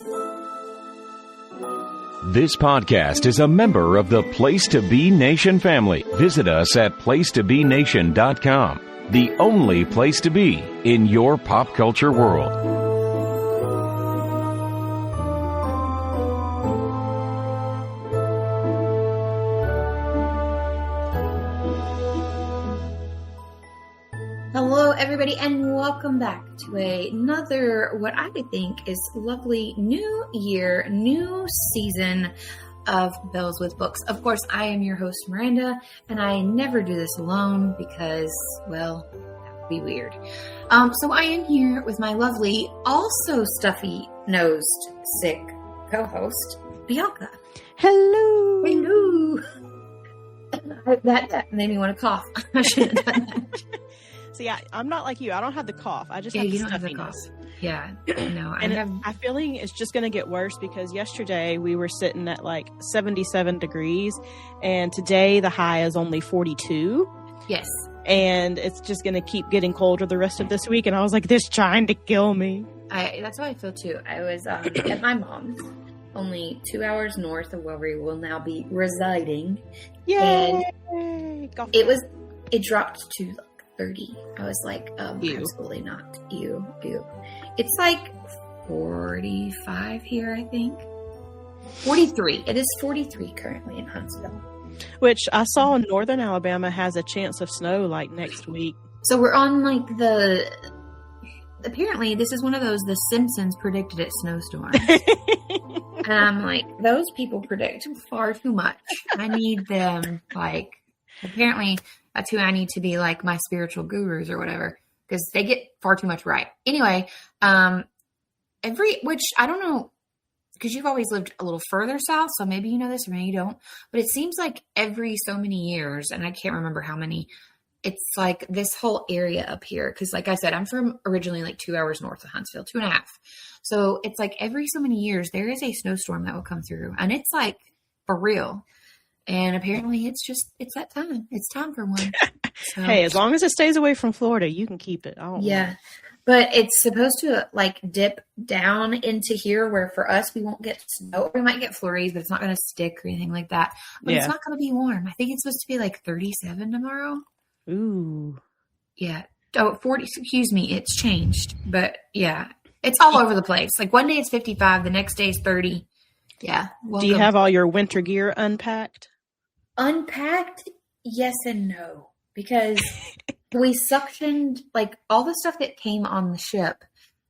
This podcast is a member of the Place to Be Nation family. Visit us at placetobenation.com, the only place to be in your pop culture world. Hello, everybody, and welcome back to another, what I think is lovely new year, new season of Bells with Books. Of course, I am your host, Miranda, and I never do this alone because, well, that would be weird. So I am here with my lovely, also stuffy-nosed, sick co-host, Bianca. Hello. Hello. That made me want to cough. I shouldn't have done that. See, I'm not like you. I don't have the cough. I just have the stuffiness. Yeah, no. My feeling is just going to get worse because yesterday we were sitting at like 77 degrees, and today the high is only 42. Yes. And it's just going to keep getting colder the rest of this week. And I was like, this is trying to kill me. That's how I feel too. I was at my mom's, only 2 hours north of where we will now be residing. Yay! And it dropped to 30. I was like, absolutely not. Ew. It's like 45 here, I think. 43. It is 43 currently in Huntsville. Which I saw in northern Alabama has a chance of snow like next week. So we're on like apparently this is one of those, The Simpsons predicted it snowstorms. And I'm like, those people predict far too much. I need them, like, apparently that's who I need to be, like, my spiritual gurus or whatever, because they get far too much right. Anyway, which I don't know, because you've always lived a little further south, so maybe you know this or maybe you don't, but it seems like every so many years, and I can't remember how many, it's like this whole area up here, because like I said, I'm from originally like 2 hours north of Huntsville, 2.5. So it's like every so many years, there is a snowstorm that will come through, and it's like for real. And apparently it's that time. It's time for one. So, hey, as long as it stays away from Florida, you can keep it. Yeah. But it's supposed to like dip down into here where for us, we won't get snow. We might get flurries, but it's not going to stick or anything like that. But It's not going to be warm. I think it's supposed to be like 37 tomorrow. Ooh. Yeah. Oh, 40. Excuse me. It's changed. But yeah, it's all over the place. Like one day it's 55. The next day is 30. Yeah. Welcome. Do you have all your winter gear unpacked? Unpacked, yes and no, because we suctioned, like, all the stuff that came on the ship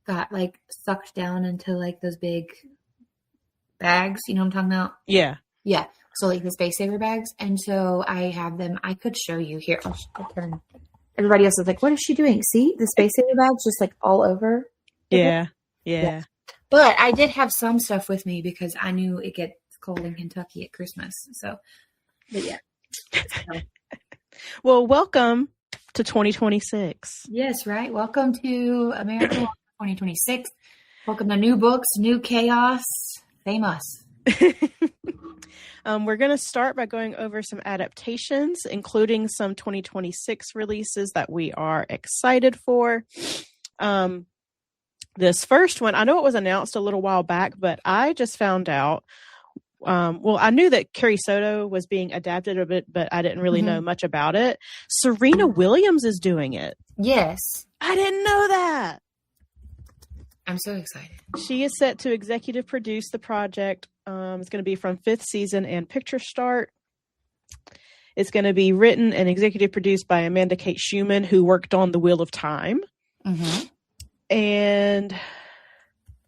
got, like, sucked down into, like, those big bags, you know what I'm talking about? Yeah. Yeah, so, like, the Space Saver bags, and so I have them. I could show you here. I'll turn. Everybody else is like, what is she doing? See, the Space Saver bags just, like, all over. Yeah. But I did have some stuff with me because I knew it gets cold in Kentucky at Christmas, so... But yeah. Well, welcome to 2026. Yes, right. Welcome to America 2026. Welcome to new books, new chaos. Famous. We're going to start by going over some adaptations, including some 2026 releases that we are excited for. This first one, I know it was announced a little while back, but I just found out. I knew that Carrie Soto was being adapted a bit, but I didn't really know much about it. Serena Williams is doing it. Yes. I didn't know that. I'm so excited. She is set to executive produce the project. It's going to be from 5th season and picture start. It's going to be written and executive produced by Amanda Kate Schumann, who worked on The Wheel of Time. Mm-hmm. And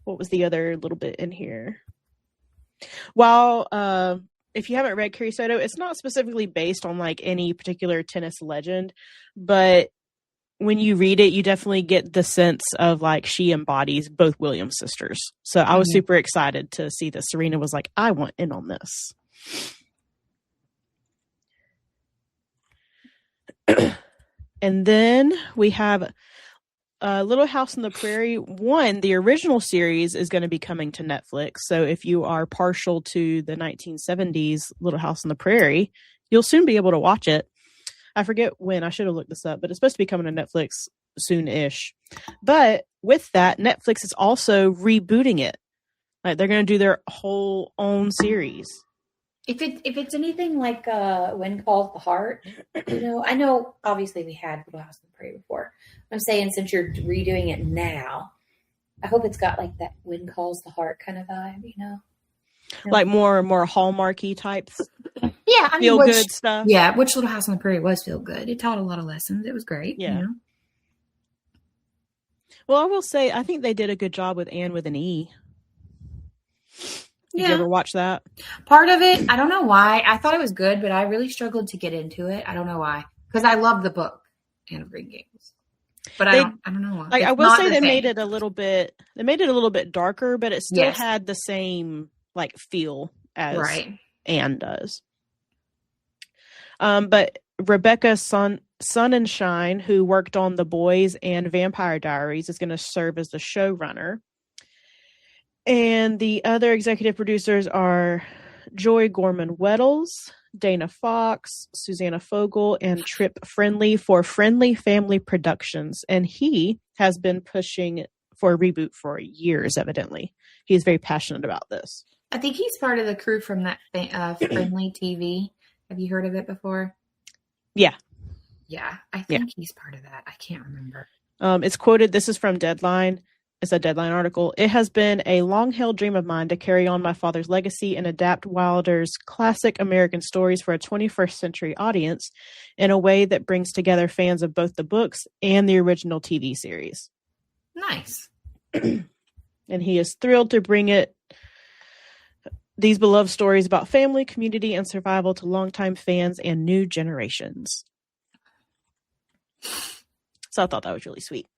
what was the other little bit in here? While if you haven't read Carrie Soto, it's not specifically based on like any particular tennis legend, but when you read it, you definitely get the sense of like she embodies both Williams sisters. So I was super excited to see that Serena was like, I want in on this. And then we have Little House on the Prairie. One, the original series is going to be coming to Netflix. So if you are partial to the 1970s Little House on the Prairie, you'll soon be able to watch it. I forget when. I should have looked this up, but it's supposed to be coming to Netflix soon-ish. But with that, Netflix is also rebooting it. Like they're going to do their whole own series. If it's anything like When Calls the Heart, I know obviously we had Little House on the Prairie before. I'm saying since you're redoing it now, I hope it's got like that When Calls the Heart kind of vibe, Like more Hallmarky types. Yeah, I mean, feel good stuff. Yeah, which Little House on the Prairie was feel good. It taught a lot of lessons. It was great. Yeah. Well, I will say I think they did a good job with Anne with an E. Did you ever watch that? Part of it, I don't know why. I thought it was good, but I really struggled to get into it. I don't know why. Because I love the book, Anne of Green Gables. But I don't know why. Like I will say they made it a little bit darker, but it still had the same like feel as Anne does. But Rebecca Sonnenschein, who worked on The Boys and Vampire Diaries, is going to serve as the showrunner. And the other executive producers are Joy Gorman-Weddles, Dana Fox, Susanna Fogel, and Trip Friendly for Friendly Family Productions. And he has been pushing for a reboot for years, evidently. He's very passionate about this. I think he's part of the crew from that Friendly TV. Have you heard of it before? Yeah. Yeah, I think he's part of that. I can't remember. It's quoted, this is from Deadline. It's a Deadline article. It has been a long-held dream of mine to carry on my father's legacy and adapt Wilder's classic American stories for a 21st century audience in a way that brings together fans of both the books and the original TV series. Nice. And he is thrilled to bring these beloved stories about family, community, and survival to longtime fans and new generations. So I thought that was really sweet.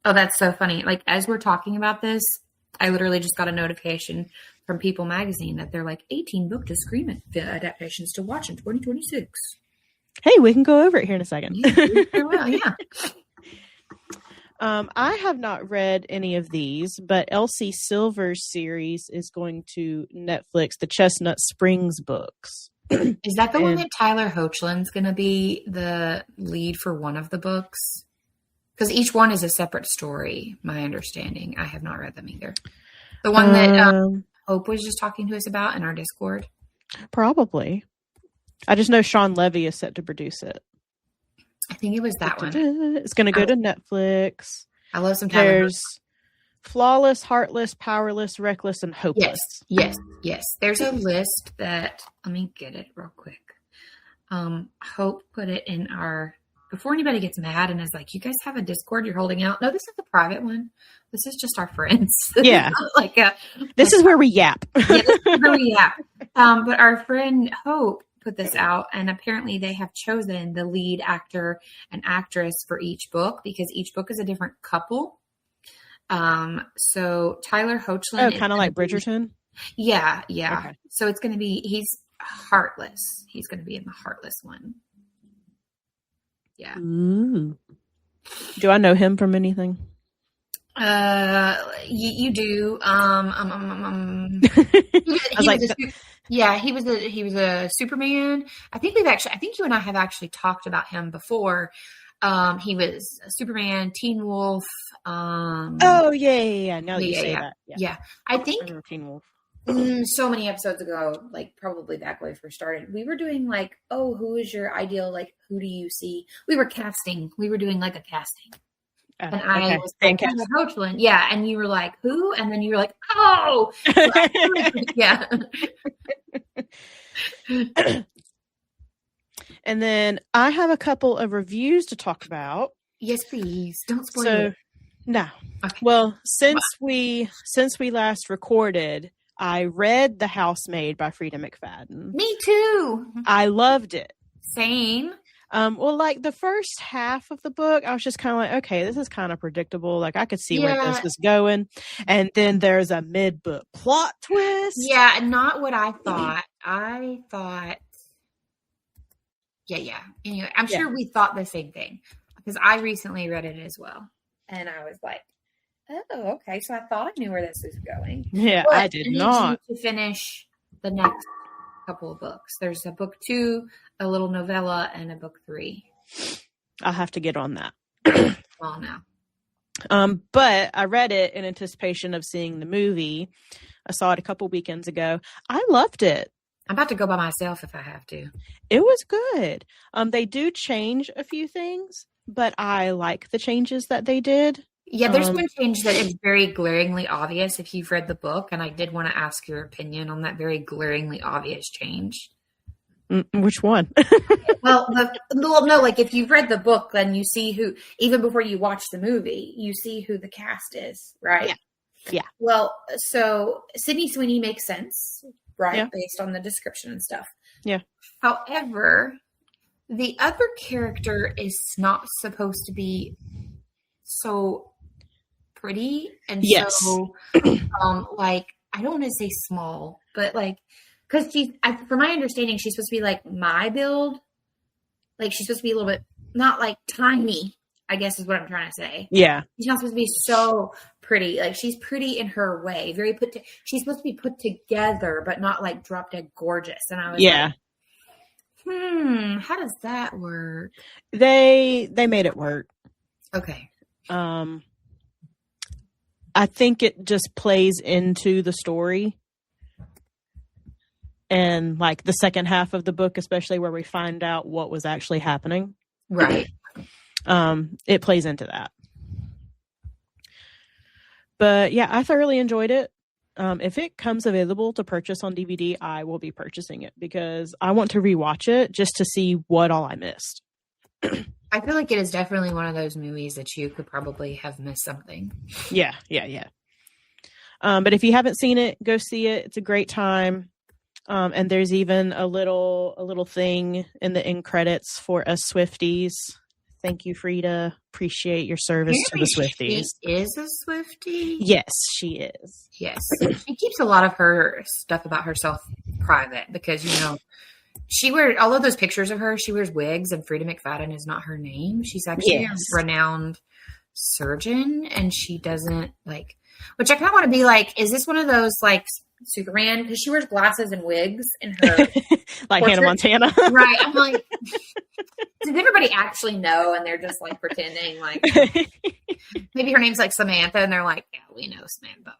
Oh, that's so funny. Like, as we're talking about this, I literally just got a notification from People Magazine that they're like 18 book to screen adaptations to watch in 2026. Hey, we can go over it here in a second. Yeah. I have not read any of these, but Elsie Silver's series is going to Netflix, the Chestnut Springs books. Is that the one that Tyler Hoechlin's going to be the lead for one of the books? Because each one is a separate story, my understanding. I have not read them either. The one that Hope was just talking to us about in our Discord? Probably. I just know Sean Levy is set to produce it. I think it was that one. It's going to go to Netflix. I love some There's Flawless, Heartless, Powerless, Reckless, and Hopeless. Yes. There's a list that, let me get it real quick. Hope put it in our... Before anybody gets mad and is like, you guys have a Discord you're holding out? No, this is a private one. This is just our friends. Yeah. This is where we yap. This is where we yap. But our friend Hope put this out, and apparently they have chosen the lead actor and actress for each book because each book is a different couple. So Tyler Hoechlin. Oh, kind of like Bridgerton? Yeah. Okay. So it's going to be, he's Heartless. He's going to be in the Heartless one. Yeah. Ooh. Do I know him from anything? You do. He was a Superman. I think you and I have actually talked about him before. He was a Superman, Teen Wolf. Yeah. Now that you say that. Yeah. I think Teen Wolf. So many episodes ago, like probably back when we first started, we were doing like, oh, who is your ideal? Like, who do you see? We were casting. We were doing like a casting. And I was like, Hoechlin. Yeah. And you were like, who? And then you were like, oh, yeah. And then I have a couple of reviews to talk about. Yes, please. Don't spoil it. No. Okay. Well, since we last recorded, I read The Housemaid by Fredia McFadden. Me too. I loved it. Same. Well, like the first half of the book, I was just kind of like, okay, this is kind of predictable. Like I could see where this was going. And then there's a mid-book plot twist. Yeah, not what I thought. I thought, yeah. Anyway, I'm sure we thought the same thing because I recently read it as well. And I was like, oh, okay. So I thought I knew where this was going. Yeah, but I did not. To finish the next couple of books. There's a book 2, a little novella, and a book 3. I'll have to get on that. Well, now. But I read it in anticipation of seeing the movie. I saw it a couple weekends ago. I loved it. I'm about to go by myself if I have to. It was good. They do change a few things, but I like the changes that they did. Yeah, there's one change that is very glaringly obvious if you've read the book, and I did want to ask your opinion on that very glaringly obvious change. Which one? Well, no, like if you've read the book, then you see who, even before you watch the movie, you see who the cast is, right? Yeah. Well, so Sydney Sweeney makes sense, right? Yeah. Based on the description and stuff. Yeah. However, the other character is not supposed to be so pretty and so, like, I don't want to say small, but like, because from my understanding, she's supposed to be like my build. Like she's supposed to be a little bit, not like tiny, I guess is what I'm trying to say. Yeah. She's not supposed to be so pretty. Like she's pretty in her way. She's supposed to be put together, but not like drop dead gorgeous. And I was like, how does that work? They made it work. Okay. I think it just plays into the story. And like the second half of the book, especially where we find out what was actually happening. Right. It plays into that. But yeah, I thoroughly enjoyed it. If it comes available to purchase on DVD, I will be purchasing it because I want to rewatch it just to see what all I missed. I feel like it is definitely one of those movies that you could probably have missed something. Yeah. But if you haven't seen it, go see it. It's a great time. And there's even a little thing in the end credits for us Swifties. Thank you, Fredia. Appreciate your service to the Swifties. She is a Swiftie? Yes, she is. Yes. She keeps a lot of her stuff about herself private because, although those pictures of her, she wears wigs and Fredia McFadden is not her name. She's actually a renowned surgeon and she doesn't which I kind of want to be like, is this one of those Superman? Because she wears glasses and wigs in her like portrait. Hannah Montana. Right. I'm like, does everybody actually know? And they're just pretending maybe her name's Samantha and they're like, yeah, we know Samantha.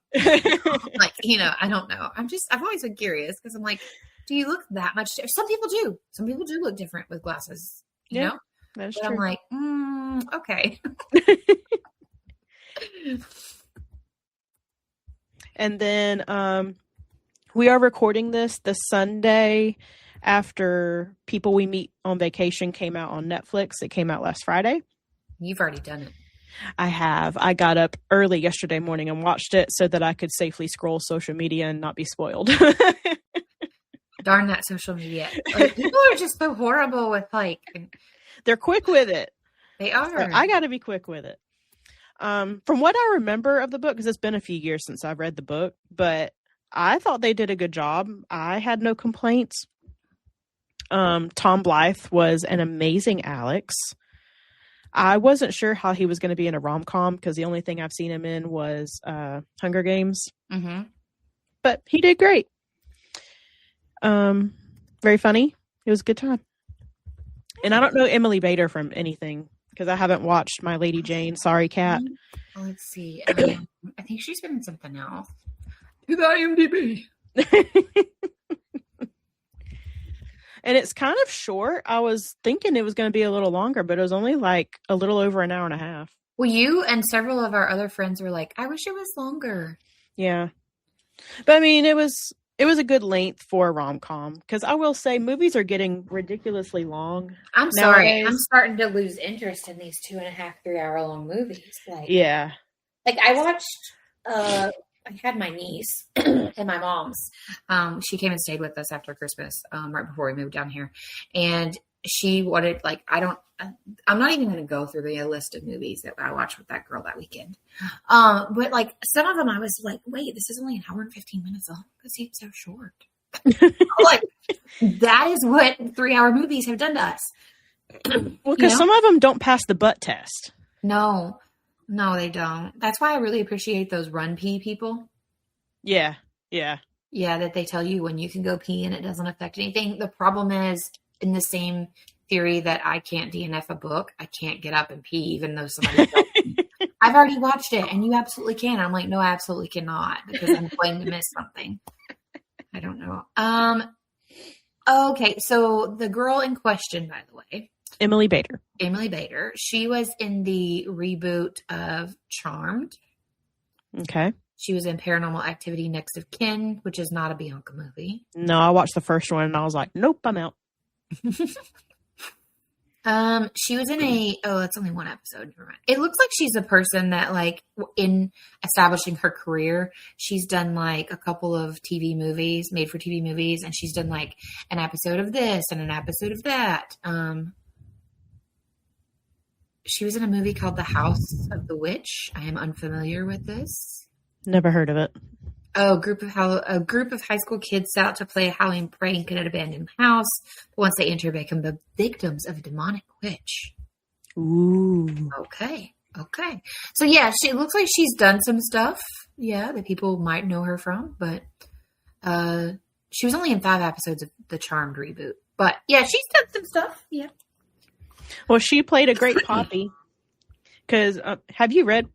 I don't know. I've always been curious because I'm like, do you look that much? Some people do. Some people do look different with glasses, you know? That's but true. I'm like, okay. And then we are recording this the Sunday after People We Meet on Vacation came out on Netflix. It came out last Friday. You've already done it. I have. I got up early yesterday morning and watched it so that I could safely scroll social media and not be spoiled. Darn that social media. People are just so horrible with they're quick with it. They are. So I got to be quick with it. From what I remember of the book, because it's been a few years since I've read the book, but I thought they did a good job. I had no complaints. Tom Blythe was an amazing Alex. I wasn't sure how he was going to be in a rom-com because the only thing I've seen him in was Hunger Games. Mm-hmm. But he did great. Very funny. It was a good time. And I don't know Emily Bader from anything. Because I haven't watched My Lady Jane. Sorry, Kat. Let's see. I think she's been in something else. To the IMDb. And it's kind of short. I was thinking it was going to be a little longer, but it was only a little over an hour and a half. Well, you and several of our other friends were like, I wish it was longer. Yeah. But I mean, it was a good length for a rom-com because I will say movies are getting ridiculously long. I'm sorry. I'm starting to lose interest in these 2.5, 3 hour long movies. Yeah. I watched, I had my niece and my mom's. She came and stayed with us after Christmas, right before we moved down here. And she wanted, I'm not even going to go through the list of movies that I watched with that girl that weekend. But some of them I was like, wait, this is only an hour and 15 minutes long. It seems so short. That is what 3 hour movies have done to us. Well, because some of them don't pass the butt test. No, they don't. That's why I really appreciate those run pee people. Yeah. Yeah, that they tell you when you can go pee and it doesn't affect anything. The problem is, in the same theory that I can't DNF a book, I can't get up and pee even though somebody tells me. I've already watched it, and you absolutely can. I'm like, no, I absolutely cannot, because I'm going to miss something. I don't know. Okay, so the girl in question, by the way, Emily Bader. She was in the reboot of Charmed. Okay. She was in Paranormal Activity Next of Kin, which is not a Bianca movie. No, I watched the first one and I was like, nope, I'm out. She was in that's only one episode. Never mind. It looks like she's a person that, like, in establishing her career, she's done like a couple of TV movies, made for TV movies, and she's done like an episode of this and an episode of that. She was in a movie called The House of the Witch. I am unfamiliar with this. Never heard of it. A group of high school kids set out to play a Halloween prank in an abandoned house. But once they enter, they become the victims of a demonic witch. Ooh. Okay. So yeah, she looks like she's done some stuff. Yeah, that people might know her from, but she was only in 5 episodes of the Charmed reboot. But yeah, she's done some stuff. Yeah. Well, she played a great Poppy. Because have you read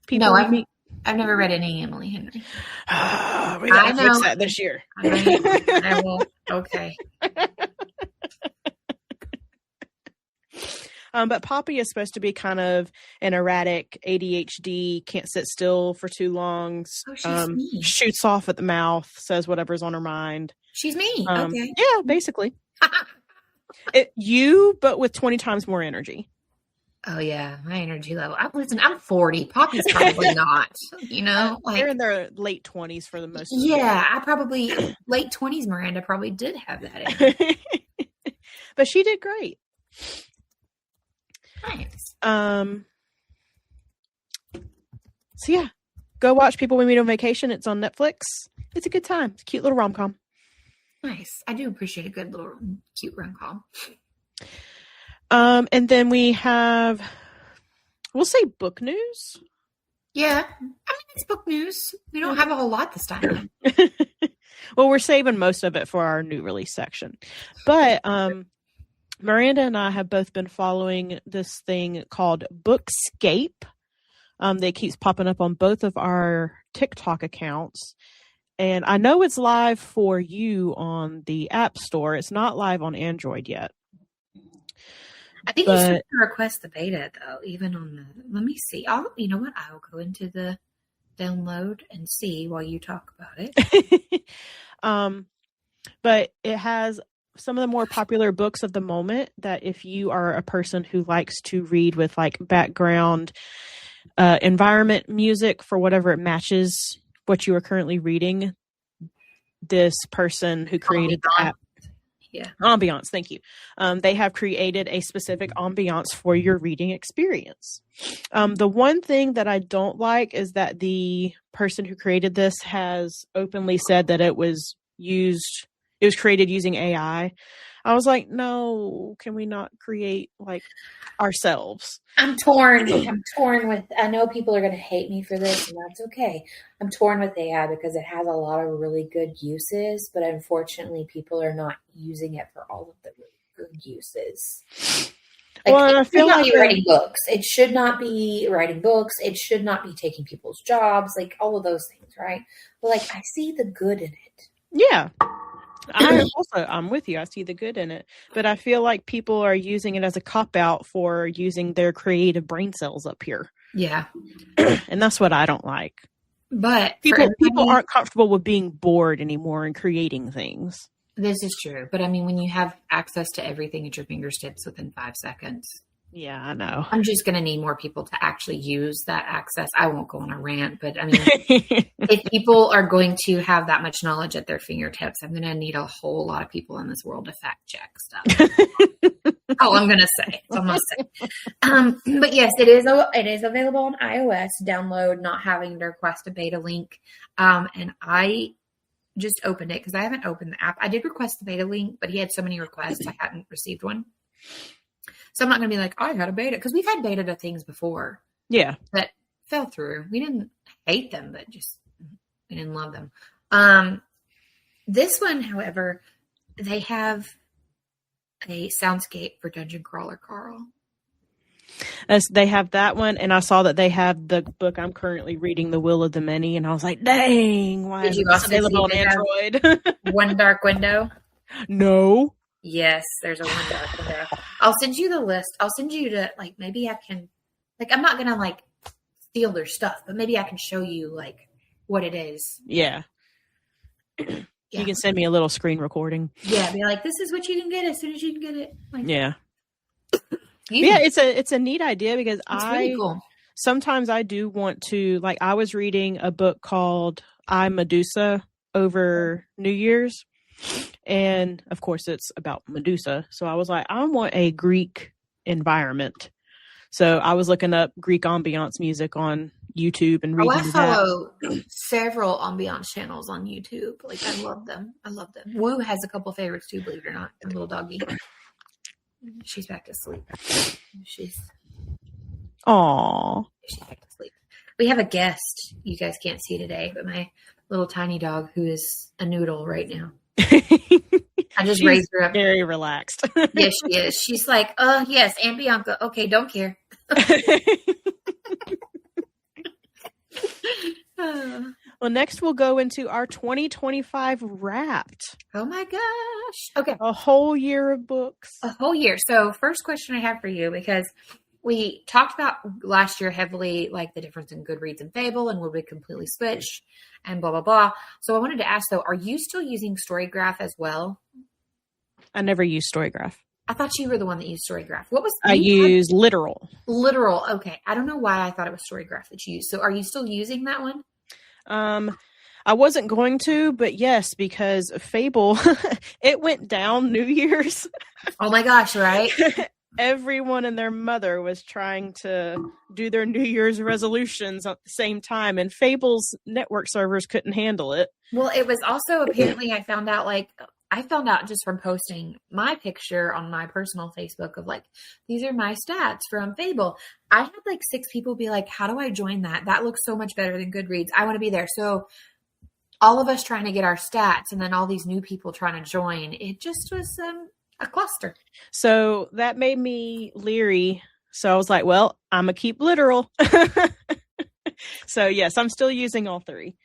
People No, We Meet? I've never read any Emily Henry. We gotta fix that this year. I will. Okay. But Poppy is supposed to be kind of an erratic ADHD, can't sit still for too long, shoots off at the mouth, says whatever's on her mind. She's me. Okay. Yeah, basically. But with 20 times more energy. Oh yeah, my energy level. I'm 40. Poppy's probably not. They're in their late 20s for the most. Yeah, I probably late 20s. Miranda probably did have that. But she did great. Nice. So yeah, go watch People We Meet on Vacation. It's on Netflix. It's a good time. It's a cute little rom-com. Nice. I do appreciate a good little cute rom-com. And then we have, we'll say book news. Yeah. I mean, it's book news. We don't have a whole lot this time. Well, we're saving most of it for our new release section. But Miranda and I have both been following this thing called Bookscape. That keeps popping up on both of our TikTok accounts. And I know it's live for you on the App Store. It's not live on Android yet. I think you should request the beta, though, even on the... Let me see. You know what? I'll go into the download and see while you talk about it. But it has some of the more popular books of the moment that if you are a person who likes to read with, like, background environment music for whatever it matches what you are currently reading, this person who created the app... Yeah. Ambiance, thank you. They have created a specific ambiance for your reading experience. The one thing that I don't like is that the person who created this has openly said that it was created using AI. I was like, no, can we not create like ourselves? I'm torn. I know people are going to hate me for this, and that's okay. I'm torn with AI because it has a lot of really good uses, but unfortunately people are not using it for all of the really good uses. I feel like writing books. It should not be writing books. It should not be taking people's jobs, like all of those things, right? But like, I see the good in it. Yeah. I'm with you. I see the good in it, but I feel like people are using it as a cop-out for using their creative brain cells up here. Yeah. And that's what I don't like. But people aren't comfortable with being bored anymore and creating things. This is true. But I mean, when you have access to everything at your fingertips within 5 seconds. Yeah, I know. I'm just going to need more people to actually use that access. I won't go on a rant, but I mean, if people are going to have that much knowledge at their fingertips, I'm going to need a whole lot of people in this world to fact check stuff. All I'm going to say. That's all I'm going to say. But yes, it is available on iOS. Download, not having to request a beta link. And I just opened it because I haven't opened the app. I did request the beta link, but he had so many requests, I hadn't received one. So I'm not going to be like, I got a beta, because we've had beta to things before. Yeah. That fell through. We didn't hate them, but just we didn't love them. This one, however, they have a soundscape for Dungeon Crawler Carl. They have that one, and I saw that they have the book I'm currently reading, The Will of the Many, and I was like, dang, why is it available on Android? One Dark Window? No. Yes, there's a One Dark Window. I'll send you the list. I'll send you to, like, maybe I can, like, I'm not going to, like, steal their stuff, but maybe I can show you, like, what it is. Yeah. You can send me a little screen recording. Yeah, be like, this is what you can get as soon as you can get it. Like, yeah. Yeah, it's a neat idea because it's really cool. Sometimes I do want to, like, I was reading a book called I, Medusa over New Year's. And of course it's about Medusa. So I was like, I want a Greek environment. So I was looking up Greek ambiance music on YouTube and reading I follow several ambiance channels on YouTube. Like, I love them. Woo has a couple favorites too, believe it or not. Her little doggy. She's back to sleep. Aww. She's back to sleep. We have a guest you guys can't see today, but my little tiny dog who is a noodle right now. I just raised her up. Very relaxed. Yes, she is. She's like, yes, Aunt Bianca. Okay, don't care. Well, next we'll go into our 2025 Wrapped. Oh my gosh. Okay. A whole year of books. A whole year. So first question I have for you, because we talked about last year heavily, like the difference in Goodreads and Fable, and would we completely switch and blah, blah, blah. So I wanted to ask though, are you still using StoryGraph as well? I never used StoryGraph. I thought you were the one that used StoryGraph. What was I use Literal. Literal. Okay. I don't know why I thought it was StoryGraph that you used. So are you still using that one? I wasn't going to, but yes, because Fable, it went down New Year's. Oh my gosh, right? Everyone and their mother was trying to do their New Year's resolutions at the same time, and Fable's network servers couldn't handle it. Well, it was also apparently I found out just from posting my picture on my personal Facebook of like, these are my stats from Fable. I had like 6 people be like, how do I join that? That looks so much better than Goodreads. I want to be there. So all of us trying to get our stats and then all these new people trying to join, it just was a cluster. So that made me leery. So I was like, well, I'm going to keep Literal. So yes, I'm still using all 3.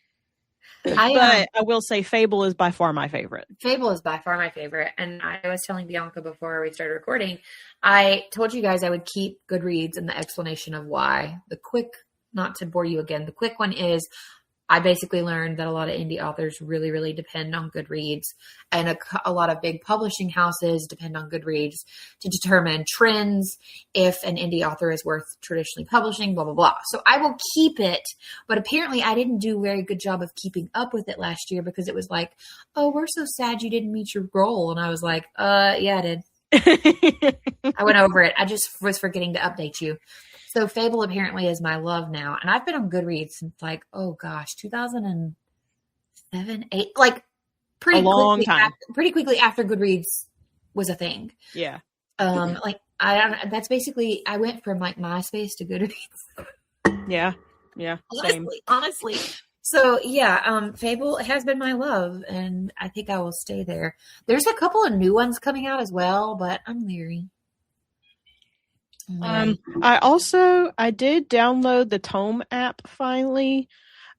But I will say Fable is by far my favorite. Fable is by far my favorite. And I was telling Bianca before we started recording, I told you guys I would keep Goodreads and the explanation of why. The quick, not to bore you again, the quick one is I basically learned that a lot of indie authors really, really depend on Goodreads, and a lot of big publishing houses depend on Goodreads to determine trends, if an indie author is worth traditionally publishing, blah, blah, blah. So I will keep it, but apparently I didn't do a very good job of keeping up with it last year because it was like, oh, we're so sad you didn't meet your goal. And I was like, yeah, I did. I went over it. I just was forgetting to update you. So Fable apparently is my love now. And I've been on Goodreads since like, oh gosh, 2007, 8, like pretty quickly after Goodreads was a thing. Yeah. Like that's basically, I went from like MySpace to Goodreads. Yeah. Yeah. Same. Honestly. So yeah, Fable has been my love and I think I will stay there. There's a couple of new ones coming out as well, but I'm leery. I did download the Tome app finally.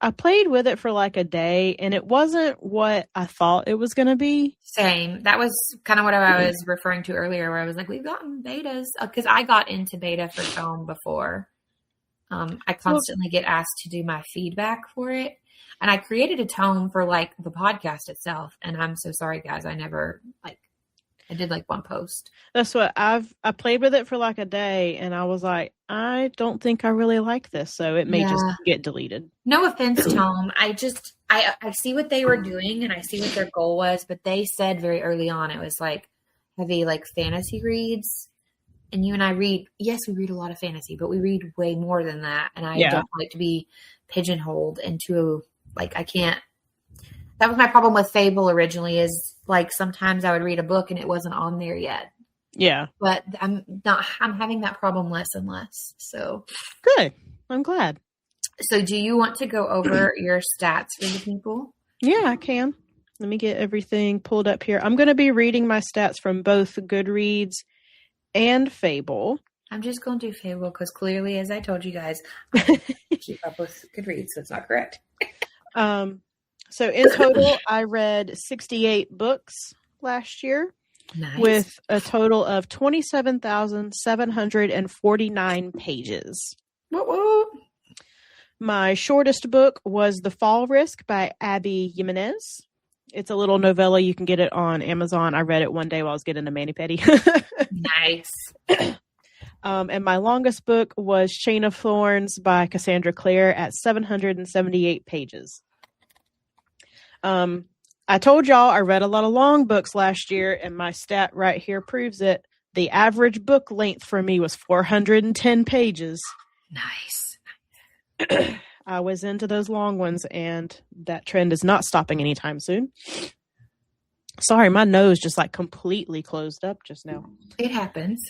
I played with it for like a day and it wasn't what I thought it was going to be. Same. That was kind of what I was referring to earlier where I was like, we've gotten betas because I got into beta for Tome before. I constantly get asked to do my feedback for it. And I created a Tome for like the podcast itself. And I'm so sorry guys. I did like one post. That's what I played with it for like a day and I was like, I don't think I really like this. So it may just get deleted. No offense, Tom. I see what they were doing and I see what their goal was, but they said very early on, it was like heavy, like fantasy reads. And you and I read, yes, we read a lot of fantasy, but we read way more than that. And I don't like to be pigeonholed into like, I can't. That was my problem with Fable originally is like sometimes I would read a book and it wasn't on there yet. Yeah. But I'm having that problem less and less. So good. I'm glad. So do you want to go over your stats for the people? Yeah, I can. Let me get everything pulled up here. I'm going to be reading my stats from both Goodreads and Fable. I'm just going to do Fable because clearly, as I told you guys, I don't keep up with Goodreads, so it's not correct. So in total, I read 68 books last year. Nice. With a total of 27,749 pages. Whoop. My shortest book was The Fall Risk by Abby Jimenez. It's a little novella. You can get it on Amazon. I read it one day while I was getting a mani-pedi. Nice. And my longest book was Chain of Thorns by Cassandra Clare at 778 pages. I told y'all I read a lot of long books last year, and my stat right here proves it. The average book length for me was 410 pages. Nice. I was into those long ones, and that trend is not stopping anytime soon. Sorry, my nose just like completely closed up just now. It happens.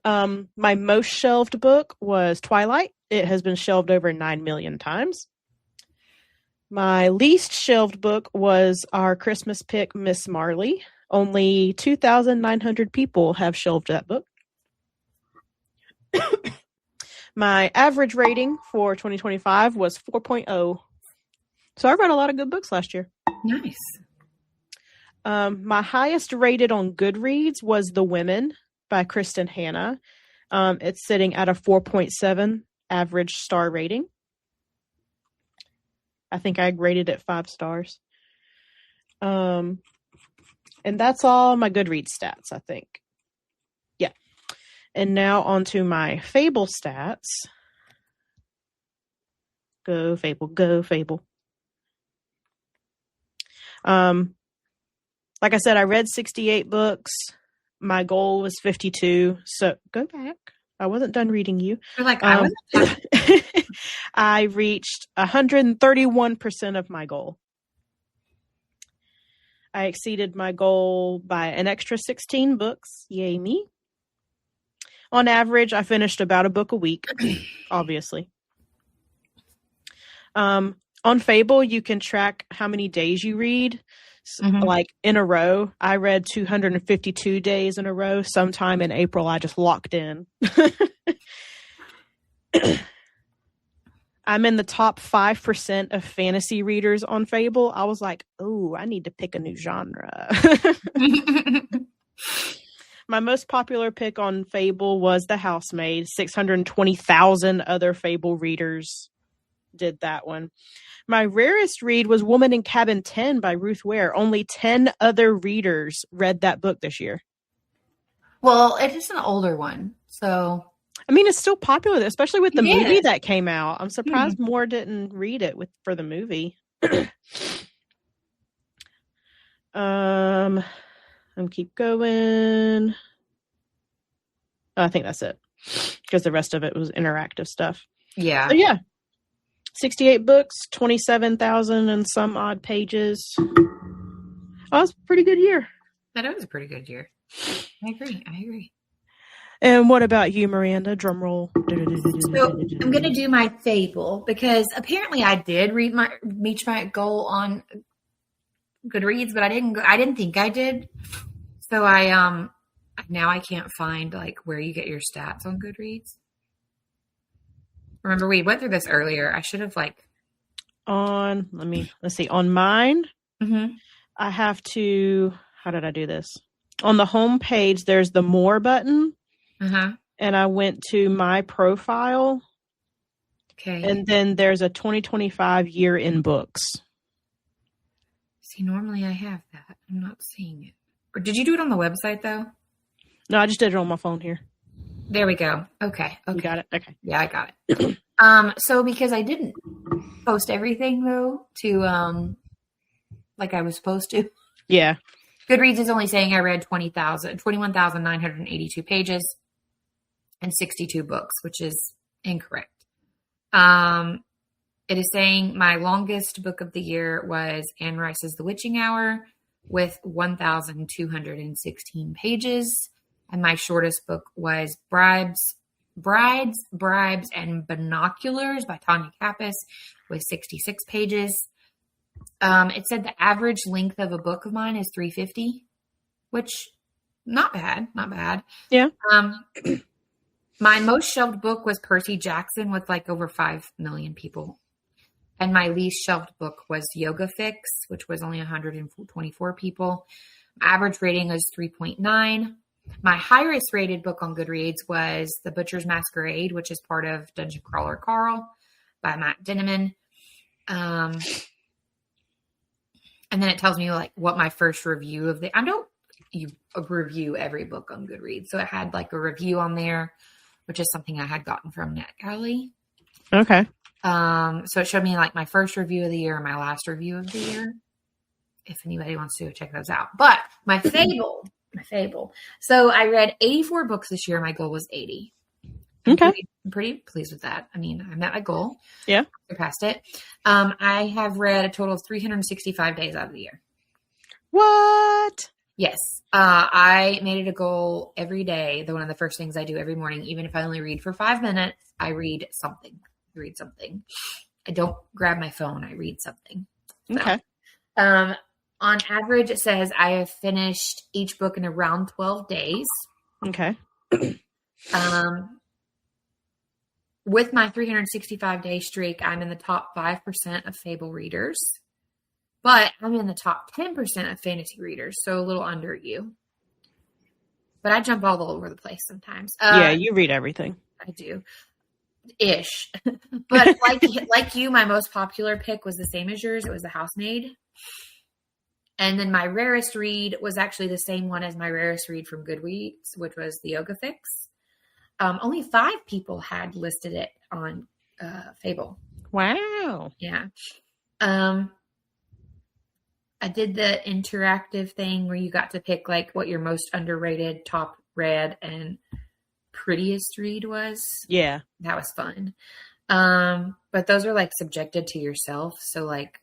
My most shelved book was Twilight. It has been shelved over 9 million times. My least shelved book was our Christmas pick, Miss Marley. Only 2,900 people have shelved that book. My average rating for 2025 was 4.0. So I read a lot of good books last year. Nice. My highest rated on Goodreads was The Women by Kristen Hanna. It's sitting at a 4.7 average star rating. I think I rated it 5 stars. And that's all my Goodreads stats, I think. Yeah. And now on to my Fable stats. Go Fable, go Fable. Like I said, I read 68 books. My goal was 52. So go back. I wasn't done reading you. You're like, I wasn't. I reached 131% of my goal. I exceeded my goal by an extra 16 books. Yay me. On average, I finished about a book a week, obviously. On Fable, you can track how many days you read. Like in a row. I read 252 days in a row. Sometime in April, I just locked in. I'm in the top 5% of fantasy readers on Fable. I was like, oh, I need to pick a new genre. My most popular pick on Fable was The Housemaid. 620,000 other Fable readers did that one. My rarest read was Woman in Cabin 10 by Ruth Ware. Only 10 other readers read that book this year. Well, it is an older one, so... I mean, it's still popular, especially with the movie that came out. I'm surprised more didn't read it for the movie. Keep going. I think that's it. Because the rest of it was interactive stuff. Yeah. So yeah. 68 books, 27,000 and some odd pages. Oh, that was a pretty good year. That was a pretty good year. I agree. And what about you, Miranda? Drum roll. So I'm going to do my Fable because apparently I did reach my goal on Goodreads, but I didn't think I did. So now I can't find like where you get your stats on Goodreads. Remember we went through this earlier. I should have let's see. On mine, I have to, how did I do this? On the home page, there's the more button. And I went to my profile. Okay. And then there's a 2025 year in books. See, normally I have that. I'm not seeing it. Or did you do it on the website though? No, I just did it on my phone here. There we go. Okay. You got it? Okay. Yeah, I got it. So because I didn't post everything though to like I was supposed to. Yeah. Goodreads is only saying I read 21,982 pages and 62 books, which is incorrect. It is saying my longest book of the year was Anne Rice's The Witching Hour with 1,216 pages. And my shortest book was Brides, and Binoculars by Tanya Kappas with 66 pages. It said the average length of a book of mine is 350, which not bad. Yeah. My most shelved book was Percy Jackson with like over 5 million people. And my least shelved book was Yoga Fix, which was only 124 people. My average rating was 3.9. My highest rated book on Goodreads was The Butcher's Masquerade, which is part of Dungeon Crawler Carl by Matt Dinniman. And then it tells me like what my first review of I don't review every book on Goodreads. So it had like a review on there, which is something I had gotten from NetGalley. Okay. So it showed me like my first review of the year and my last review of the year. If anybody wants to check those out. But my fable. So I read 84 books this year. My goal was 80. Okay. I'm pretty pleased with that. I mean, I met my goal. Yeah. I passed it. I have read a total of 365 days out of the year. What? Yes. I made it a goal every day. One of the first things I do every morning, even if I only read for 5 minutes, I read something. I don't grab my phone. I read something. So, Okay. On average, it says I have finished each book in around 12 days. Okay. With my 365-day streak, I'm in the top 5% of Fable readers. But I'm in the top 10% of fantasy readers, so a little under you. But I jump all over the place sometimes. Yeah, you read everything. I do. Ish. But like you, my most popular pick was the same as yours. It was The Housemaid. And then my rarest read was actually the same one as my rarest read from Goodreads, which was The Yoga Fix. Only 5 people had listed it on Fable. Wow. Yeah. I did the interactive thing where you got to pick like what your most underrated, top read, and prettiest read was. Yeah. That was fun. But those are like subjected to yourself. So like,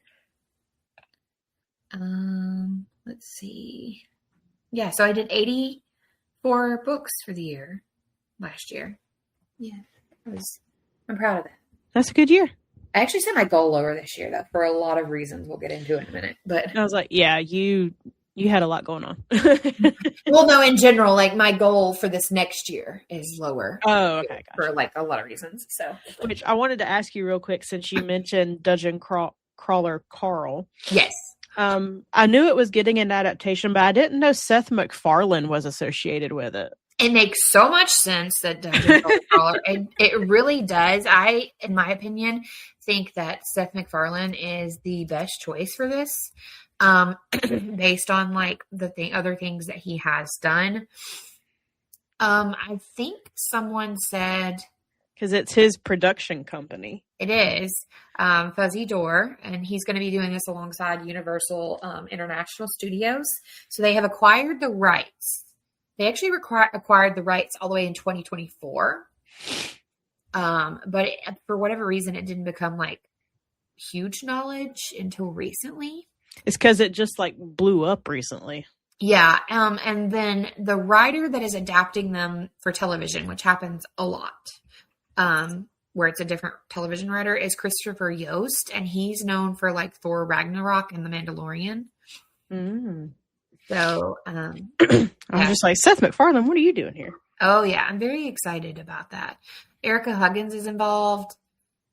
let's see. Yeah. So I did 84 books for the year last year. Yeah. I'm proud of that. That's a good year. I actually set my goal lower this year, though, for a lot of reasons we'll get into in a minute. But I was like, yeah, you had a lot going on. Well, no, in general, like my goal for this next year is lower. Oh, okay. Gotcha. For like a lot of reasons. So, which I wanted to ask you real quick, since you mentioned Dungeon Crawler Carl. Yes. I knew it was getting an adaptation, but I didn't know Seth MacFarlane was associated with it. It makes so much sense that Dungeon Crawler, and it really does. I, in my opinion, think that Seth MacFarlane is the best choice for this, based on like other things that he has done. I think someone said, because it's his production company. It is Fuzzy Door, and he's going to be doing this alongside Universal International Studios. So they have acquired the rights. They actually acquired the rights all the way in 2024. But for whatever reason, it didn't become like huge knowledge until recently. It's because it just like blew up recently. Yeah. And then the writer that is adapting them for television, which happens a lot, where it's a different television writer, is Christopher Yost. And he's known for like Thor Ragnarok and The Mandalorian. Mm. So, I'm just like, Seth MacFarlane, what are you doing here? Oh yeah. I'm very excited about that. Erica Huggins is involved.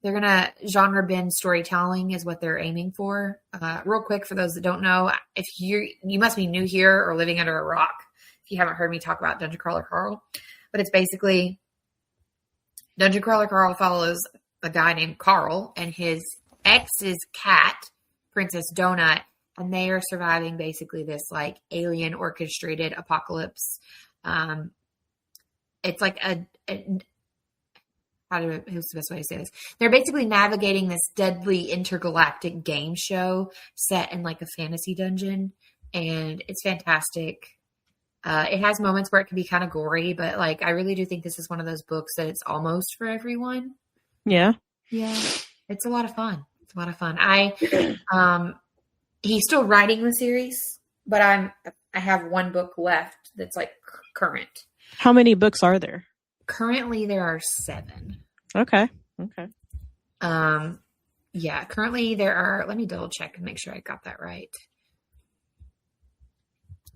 They're going to genre bend storytelling is what they're aiming for. Real quick, for those that don't know, if you must be new here or living under a rock if you haven't heard me talk about Dungeon Crawler Carl. But it's basically Dungeon Crawler Carl follows a guy named Carl and his ex's cat, Princess Donut, and they are surviving basically this like alien orchestrated apocalypse. It's like who's the best way to say this? They're basically navigating this deadly intergalactic game show set in like a fantasy dungeon, and it's fantastic. It has moments where it can be kind of gory, but like I really do think this is one of those books that it's almost for everyone. Yeah. Yeah. It's a lot of fun. He's still writing the series, but I have one book left that's like current. How many books are there? Currently there are 7. Okay. Yeah, currently there are, let me double check and make sure I got that right.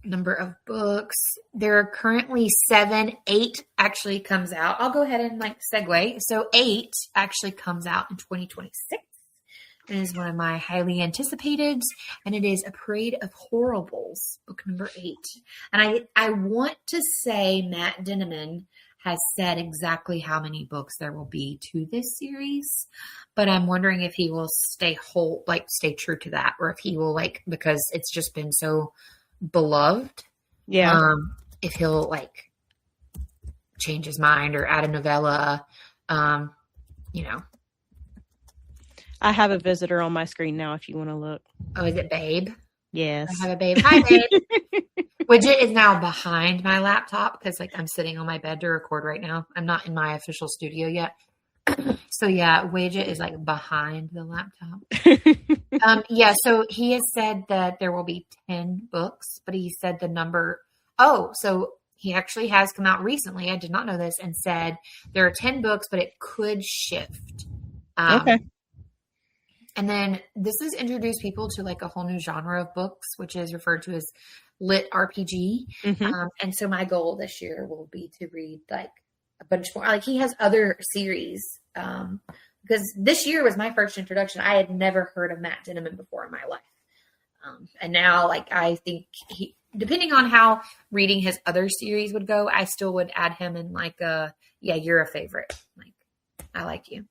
number of books. There are currently 7. 8 actually comes out. I'll go ahead and segue. So 8 actually comes out in 2026. It is one of my highly anticipated, and it is A Parade of Horribles, book number 8. And I want to say Matt Dinniman has said exactly how many books there will be to this series, but I'm wondering if he will stay true to that, or if he will because it's just been so beloved. Yeah. If he'll change his mind or add a novella, I have a visitor on my screen now if you want to look. Oh, is it Babe? Yes. I have a Babe. Hi, Babe. Widget is now behind my laptop because I'm sitting on my bed to record right now. I'm not in my official studio yet. So yeah, Widget is behind the laptop. So he has said that there will be 10 books, but he said the number. Oh, so he actually has come out recently. I did not know this, and said there are 10 books, but it could shift. Okay. And then this has introduced people to a whole new genre of books, which is referred to as lit RPG. Mm-hmm. And so my goal this year will be to read a bunch more. He has other series, because this year was my first introduction. I had never heard of Matt Dinniman before in my life. And now I think depending on how reading his other series would go, I still would add him in you're a favorite. I like you.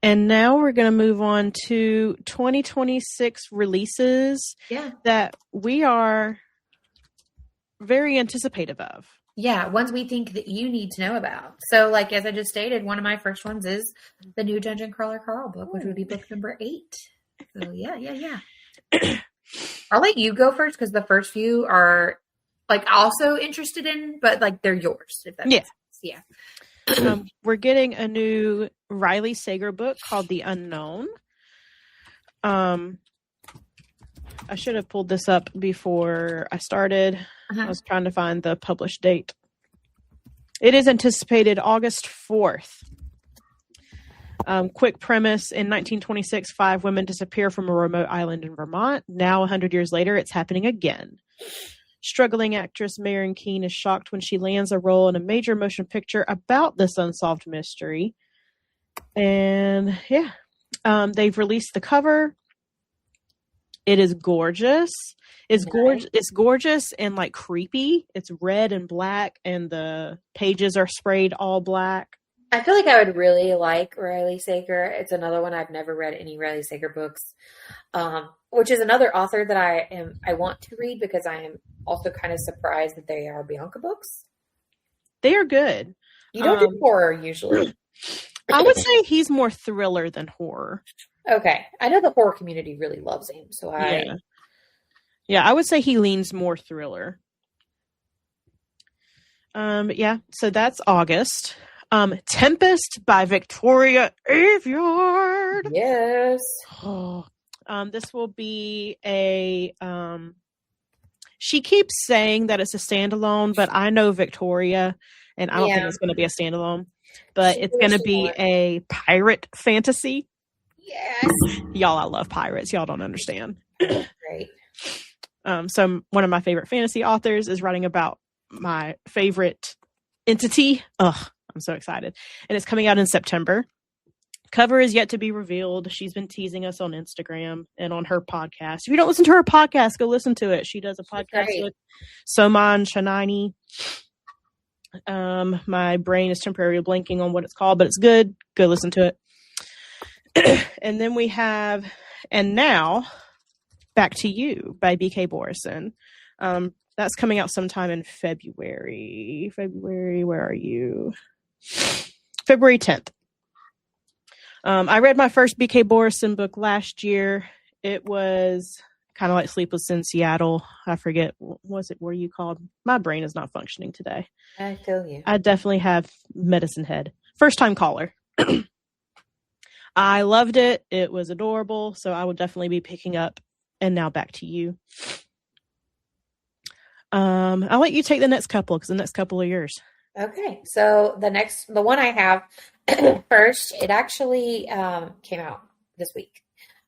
And now we're going to move on to 2026 releases that we are very anticipative of. Yeah, ones we think that you need to know about. So, as I just stated, one of my first ones is the new Dungeon Crawler Carl book, which would be book number 8. So, yeah. I'll let you go first because the first few are, also interested in, but, they're yours, if that makes sense. Yeah. We're getting a new Riley Sager book called The Unknown. I should have pulled this up before I started. I was trying to find the published date. It is anticipated August 4th. Quick premise: in 1926, 5 women disappear from a remote island in Vermont. Now, 100 years later, it's happening again. Struggling actress Meyer Keane is shocked when she lands a role in a major motion picture about this unsolved mystery. And they've released the cover. It is gorgeous. It's gorgeous. It's gorgeous and creepy. It's red and black, and the pages are sprayed all black. I feel like I would really like Riley Sager. It's another one. I've never read any Riley Sager books, which is another author that I want to read because I am also kind of surprised that they are Bianca books. They are good. You don't do horror usually. I would say he's more thriller than horror. Okay. I know the horror community really loves him. So I would say he leans more thriller. So that's August. Tempest by Victoria Aveyard. Yes. This will be a she keeps saying that it's a standalone, but I know Victoria and I don't think it's going to be a standalone, but it's going to be a pirate fantasy. Yes. Y'all, I love pirates. Y'all don't understand. Great. So one of my favorite fantasy authors is writing about my favorite entity. I'm so excited. And it's coming out in September. Cover is yet to be revealed. She's been teasing us on Instagram and on her podcast. If you don't listen to her podcast, go listen to it. She does a podcast with Soman Shanani. My brain is temporarily blanking on what it's called, but it's good. Go listen to it. And then we have And Now, Back to You by B.K. Borison. That's coming out sometime in February. Where are you? February 10th. I read my first B.K. Borison book last year. It was kind of like Sleepless in Seattle. I forget, what were you called? My brain is not functioning today. I feel you. I definitely have medicine head. First time caller. I loved it. It was adorable. So I will definitely be picking up And Now Back to You. I'll let you take the next couple because the next couple are yours. Okay. So the one I have first, it actually came out this week.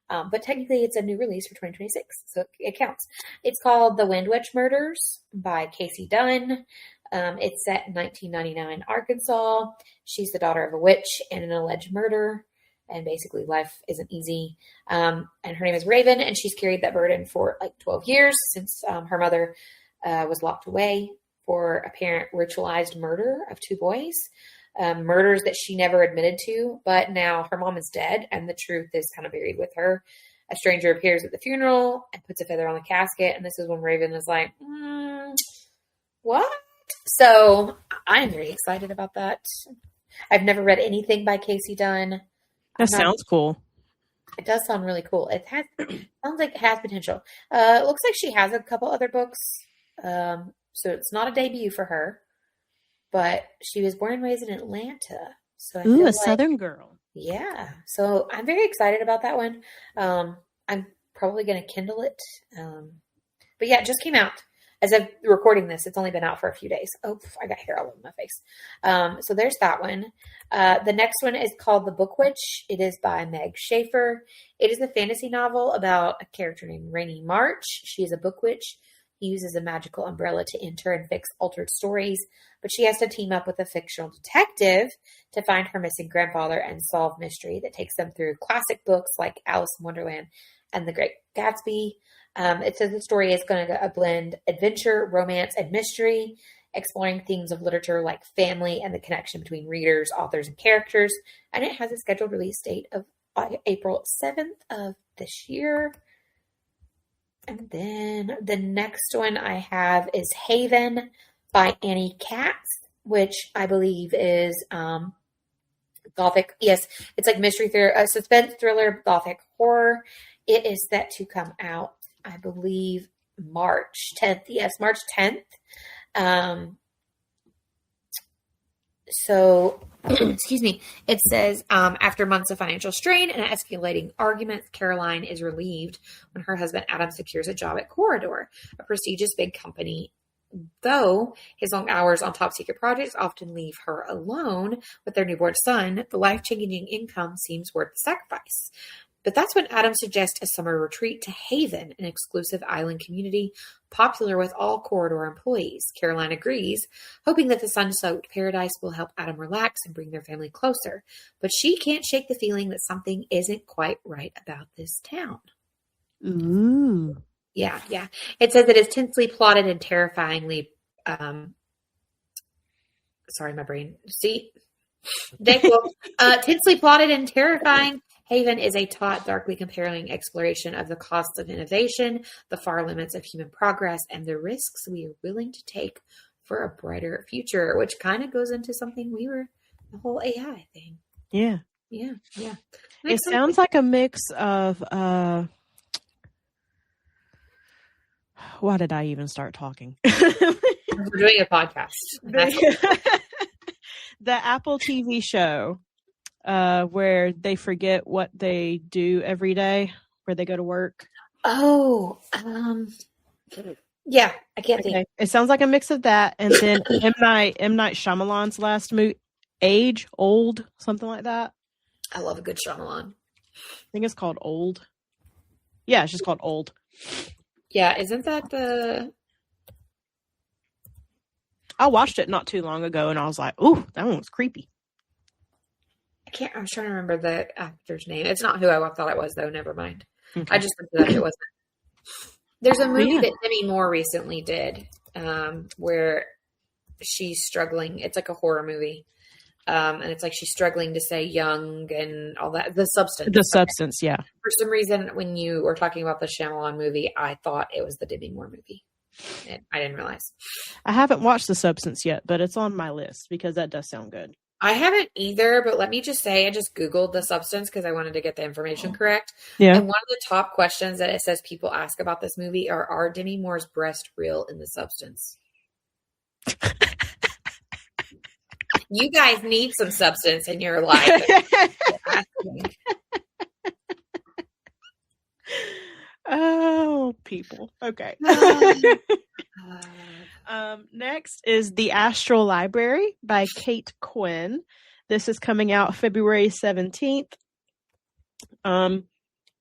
But technically it's a new release for 2026, so it counts. It's called The Windwitch Murders by Casey Dunn. It's set in 1999 Arkansas. She's the daughter of a witch and an alleged murderer, and basically life isn't easy. And her name is Raven, and she's carried that burden for like 12 years since her mother was locked away for apparent ritualized murder of 2 boys. Murders that she never admitted to, but now her mom is dead and the truth is kind of buried with her. A stranger appears at the funeral and puts a feather on the casket, and this is when Raven is like, what? So I'm very excited about that. I've never read anything by Casey Dunn. That sounds cool. It does sound really cool. It sounds like it has potential. It looks like she has a couple other books, so it's not a debut for her. But she was born and raised in Atlanta. So I feel like, Southern girl. Yeah. So I'm very excited about that one. I'm probably going to Kindle it. But yeah, it just came out. As of recording this, it's only been out for a few days. Oh, I got hair all over my face. So there's that one. The next one is called The Book Witch. It is by Meg Schaefer. It is a fantasy novel about a character named Rainy March. She is a book witch. He uses a magical umbrella to enter and fix altered stories, but she has to team up with a fictional detective to find her missing grandfather and solve mystery that takes them through classic books like Alice in Wonderland and The Great Gatsby. It says the story is going to blend adventure, romance, and mystery, exploring themes of literature like family and the connection between readers, authors, and characters. And it has a scheduled release date of April 7th of this year. And then the next one I have is Haven by Annie Katz, which I believe is gothic. Yes, it's like mystery thriller, suspense thriller, gothic horror. It is set to come out, I believe, March 10th. Yes, March 10th. So, excuse me, it says, after months of financial strain and escalating arguments, Caroline is relieved when her husband Adam secures a job at Corridor, a prestigious big company. Though his long hours on top secret projects often leave her alone with their newborn son, the life-changing income seems worth the sacrifice. But that's when Adam suggests a summer retreat to Haven, an exclusive island community popular with all Corridor employees. Caroline agrees, hoping that the sun-soaked paradise will help Adam relax and bring their family closer. But she can't shake the feeling that something isn't quite right about this town. Ooh. Yeah. It says it is tensely plotted and terrifyingly... sorry, my brain. See? Tensely plotted and terrifying. Haven is a taut, darkly compelling exploration of the costs of innovation, the far limits of human progress, and the risks we are willing to take for a brighter future, which kind of goes into something the whole AI thing. Yeah. It sounds like a mix of, why did I even start talking? We're doing a podcast. The Apple TV show. Where they forget what they do every day, where they go to work. Oh, yeah, I can't think. It sounds like a mix of that, and then M. Night Shyamalan's last movie, Age, Old, something like that. I love a good Shyamalan. I think it's called Old. Yeah, it's just called Old. Yeah, isn't that the... I watched it not too long ago, and I was like, ooh, that one was creepy. I was trying to remember the actor's name. It's not who I thought it was, though. Never mind. Okay. I just looked that it wasn't. There's a movie that Demi Moore recently did where she's struggling. It's like a horror movie. And it's like she's struggling to say young and all that. The Substance, yeah. For some reason, when you were talking about the Shyamalan movie, I thought it was the Demi Moore movie. And I didn't realize. I haven't watched The Substance yet, but it's on my list because that does sound good. I haven't either, but let me just say, I just Googled The Substance because I wanted to get the information correct. Yeah. And one of the top questions that it says people ask about this movie are Demi Moore's breast real in The Substance? You guys need some substance in your life. Oh, people. Okay. Next is The Astral Library by Kate Quinn. This is coming out February 17th.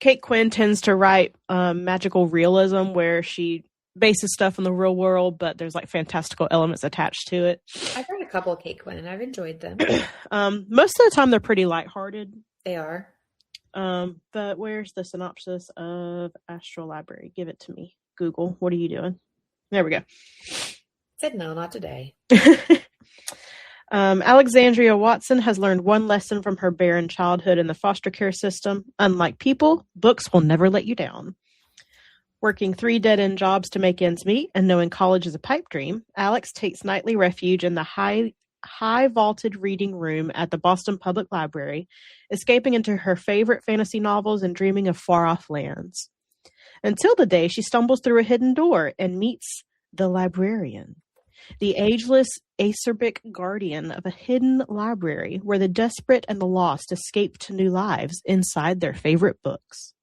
Kate Quinn tends to write magical realism where she bases stuff in the real world, but there's like fantastical elements attached to it. I've read a couple of Kate Quinn and I've enjoyed them. Most of the time they're pretty lighthearted. They are. But where's the synopsis of Astral Library? Give it to me. Google, what are you doing? There we go. Said no, not today. Alexandria Watson has learned one lesson from her barren childhood in the foster care system. Unlike people, books will never let you down. Working 3 dead-end jobs to make ends meet and knowing college is a pipe dream, Alex takes nightly refuge in the high-vaulted reading room at the Boston Public Library, escaping into her favorite fantasy novels and dreaming of far-off lands. Until the day she stumbles through a hidden door and meets the librarian, the ageless, acerbic guardian of a hidden library where the desperate and the lost escape to new lives inside their favorite books.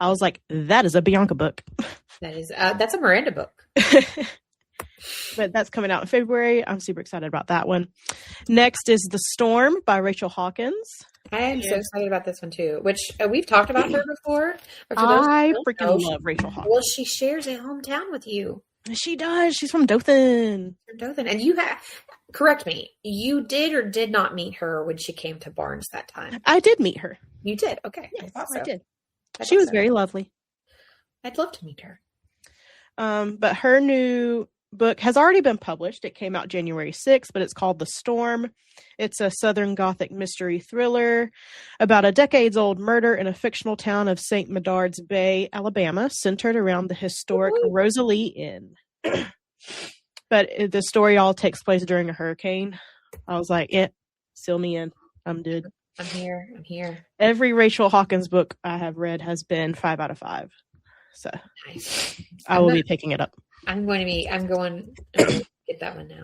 I was like, that is a Bianca book. That's a Miranda book. But that's coming out in February. I'm super excited about that one. Next is The Storm by Rachel Hawkins. I am so excited about this one too, which we've talked about her before. I freaking love Rachel Hawkins. Well, she shares a hometown with you. She does. She's from Dothan. And you have, correct me, you did or did not meet her when she came to Barnes that time? I did meet her. You did? Okay. Yes, I did. She was very lovely. I'd love to meet her. But her new book has already been published. It came out January 6th, but it's called The Storm. It's a Southern Gothic mystery thriller about a decades-old murder in a fictional town of St. Medard's Bay, Alabama, centered around the historic Rosalie Inn. But the story all takes place during a hurricane. I was like, seal me in. I'm good. I'm here. Every Rachel Hawkins book I have read has been 5 out of 5. So nice. I will be picking it up. I'm going to get that one now.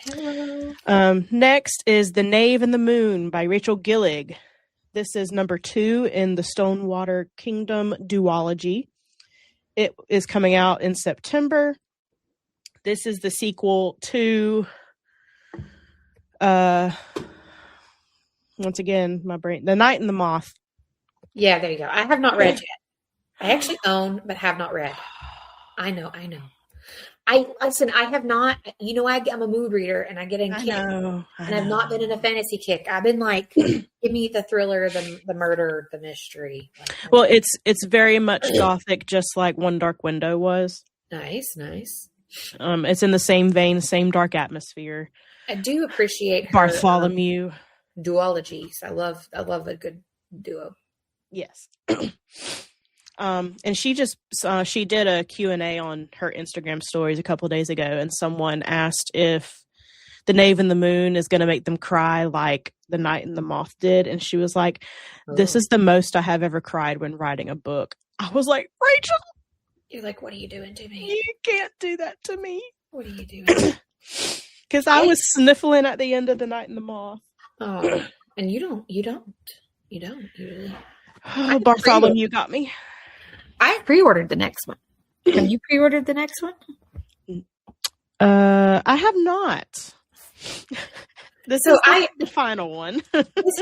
Hello. Next is The Knave and the Moon by Rachel Gillig. This is number 2 in the Stonewater Kingdom duology. It is coming out in September. This is the sequel to once again, my brain, The Night and the Moth. Yeah, there you go. I have not read yet. I actually own, but have not read. I know. I have not, I'm a mood reader and I get in kick. And I've not been in a fantasy kick. I've been like, give me the thriller, the murder, the mystery. Well, it's very much Gothic, just like One Dark Window was. Nice. It's in the same vein, same dark atmosphere. I do appreciate her Bartholomew duologies. I love a good duo. Yes. And she did a Q&A on her Instagram stories a couple of days ago, and someone asked if The Knave and the Moon is going to make them cry like The Night and the Moth did, and she was like, this is the most I have ever cried when writing a book. I was like, Rachel! You're like, what are you doing to me? You can't do that to me. What are you doing? Because I was sniffling at the end of The Night and the Moth. Oh, and you don't usually. Oh, Bartholomew got me. I pre-ordered the next one. Have you pre-ordered the next one? I have not. This is the final one. This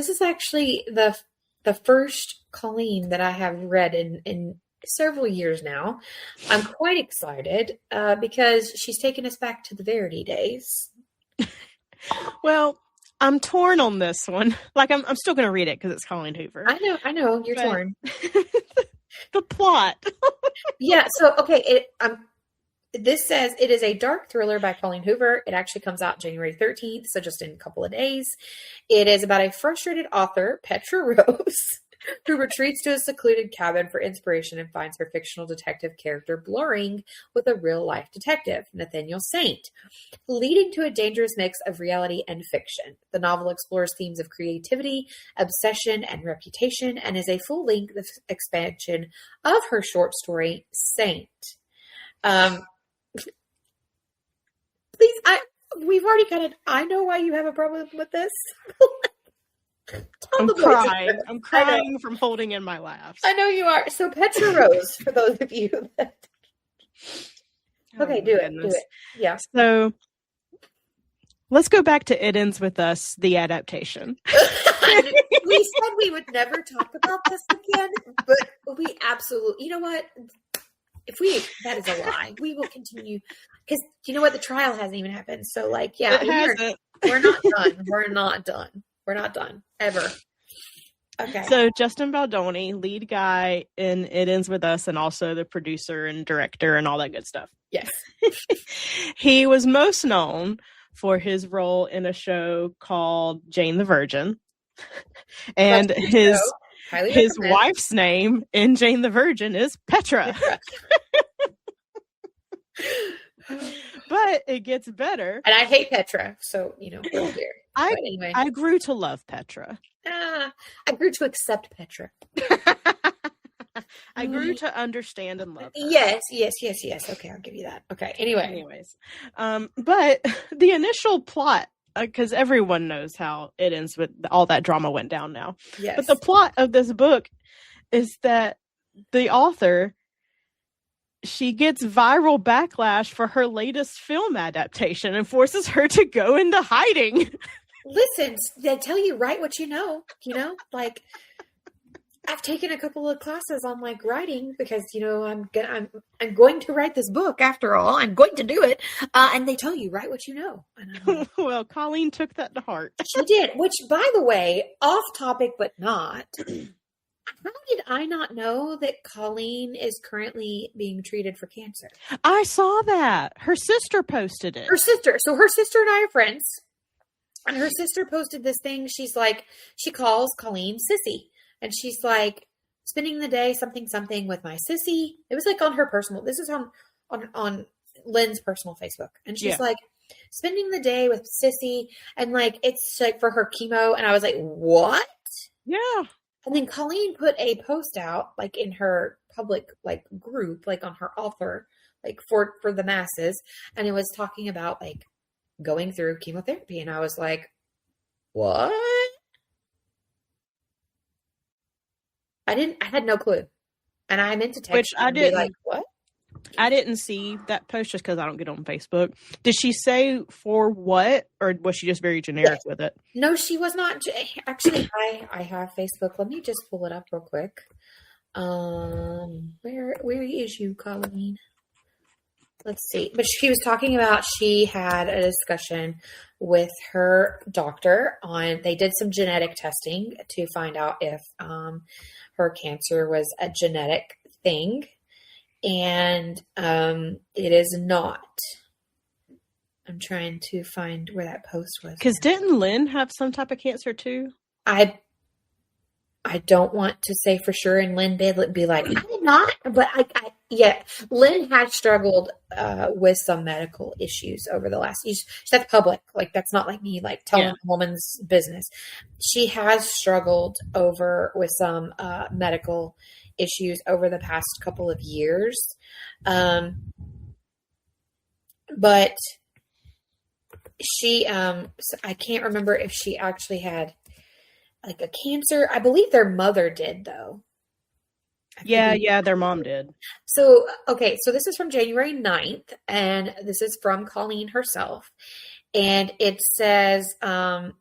is actually the first Colleen that I have read in several years now. I'm quite excited because she's taken us back to the Verity days. Well, I'm torn on this one. Like, I'm still going to read it because it's Colleen Hoover. I know, you're torn. The plot. Yeah, so, okay, this says it is a dark thriller by Colleen Hoover. It actually comes out January 13th, so just in a couple of days. It is about a frustrated author, Petra Rose, who retreats to a secluded cabin for inspiration and finds her fictional detective character blurring with a real-life detective, Nathaniel Saint, leading to a dangerous mix of reality and fiction. The novel explores themes of creativity, obsession, and reputation, and is a full-length expansion of her short story, Saint. Please, we've already I know why you have a problem with this. I'm crying from holding in my laughs. I know you are. So Petra Rose, for those of you that... Okay, do it. Yeah. So let's go back to It Ends With Us, the adaptation. on. We said we would never talk about this again, but we absolutely, you know what? That is a lie. We will continue because you know what? The trial hasn't even happened. So like, yeah, we're not done. We're not done. We're not done ever. Okay. So Justin Baldoni, lead guy in It Ends With Us, and also the producer and director and all that good stuff. Yes. He was most known for his role in a show called Jane the Virgin. And his wife's name in Jane the Virgin is Petra. But it gets better. And I hate Petra, so, I grew to love Petra. I grew to accept Petra. I grew to understand and love her. Yes. Okay, I'll give you that. Okay, anyways. But the initial plot, because everyone knows how it ends with all that drama went down now. Yes. But the plot of this book is that the author, she gets viral backlash for her latest film adaptation and forces her to go into hiding. Listen, they tell you write what you know, like I've taken a couple of classes on like writing because, I'm going to write this book after all. I'm going to do it. And they tell you write what you know. Well, Colleen took that to heart. She did, which by the way, off topic, but not. How did I not know that Colleen is currently being treated for cancer? I saw that. Her sister posted it. So her sister and I are friends. And her sister posted this thing. She's like, she calls Colleen Sissy. And she's like, spending the day something with my sissy. It was like on her personal, this is on Lynn's personal Facebook. And she's like, spending the day with sissy. And like, it's like for her chemo. And I was like, what? Yeah. And then Colleen put a post out like in her public like group, like on her author, like for the masses. And it was talking about like going through chemotherapy. And I was like, what? I had no clue. And I meant to text I didn't, be like, what? I didn't see that post just because I don't get on Facebook. Did she say for what? Or was she just very generic with it? No, she was not. Actually, I have Facebook. Let me just pull it up real quick. Where is you, Colleen? Let's see. But she was talking about she had a discussion with her doctor they did some genetic testing to find out if her cancer was a genetic thing. And it is not. I'm trying to find where that post was. Because didn't Lynn have some type of cancer too? I don't want to say for sure, and Lynn be like, I did not, but Lynn has struggled with some medical issues over the last. That's public, like that's not like me, like telling a woman's business. She has struggled with some medical issues over the past couple of years, but she, I can't remember if she actually had like a cancer. I believe their mother did though. Yeah, their mom did. So, okay. So this is from January 9th and this is from Colleen herself. And it says, I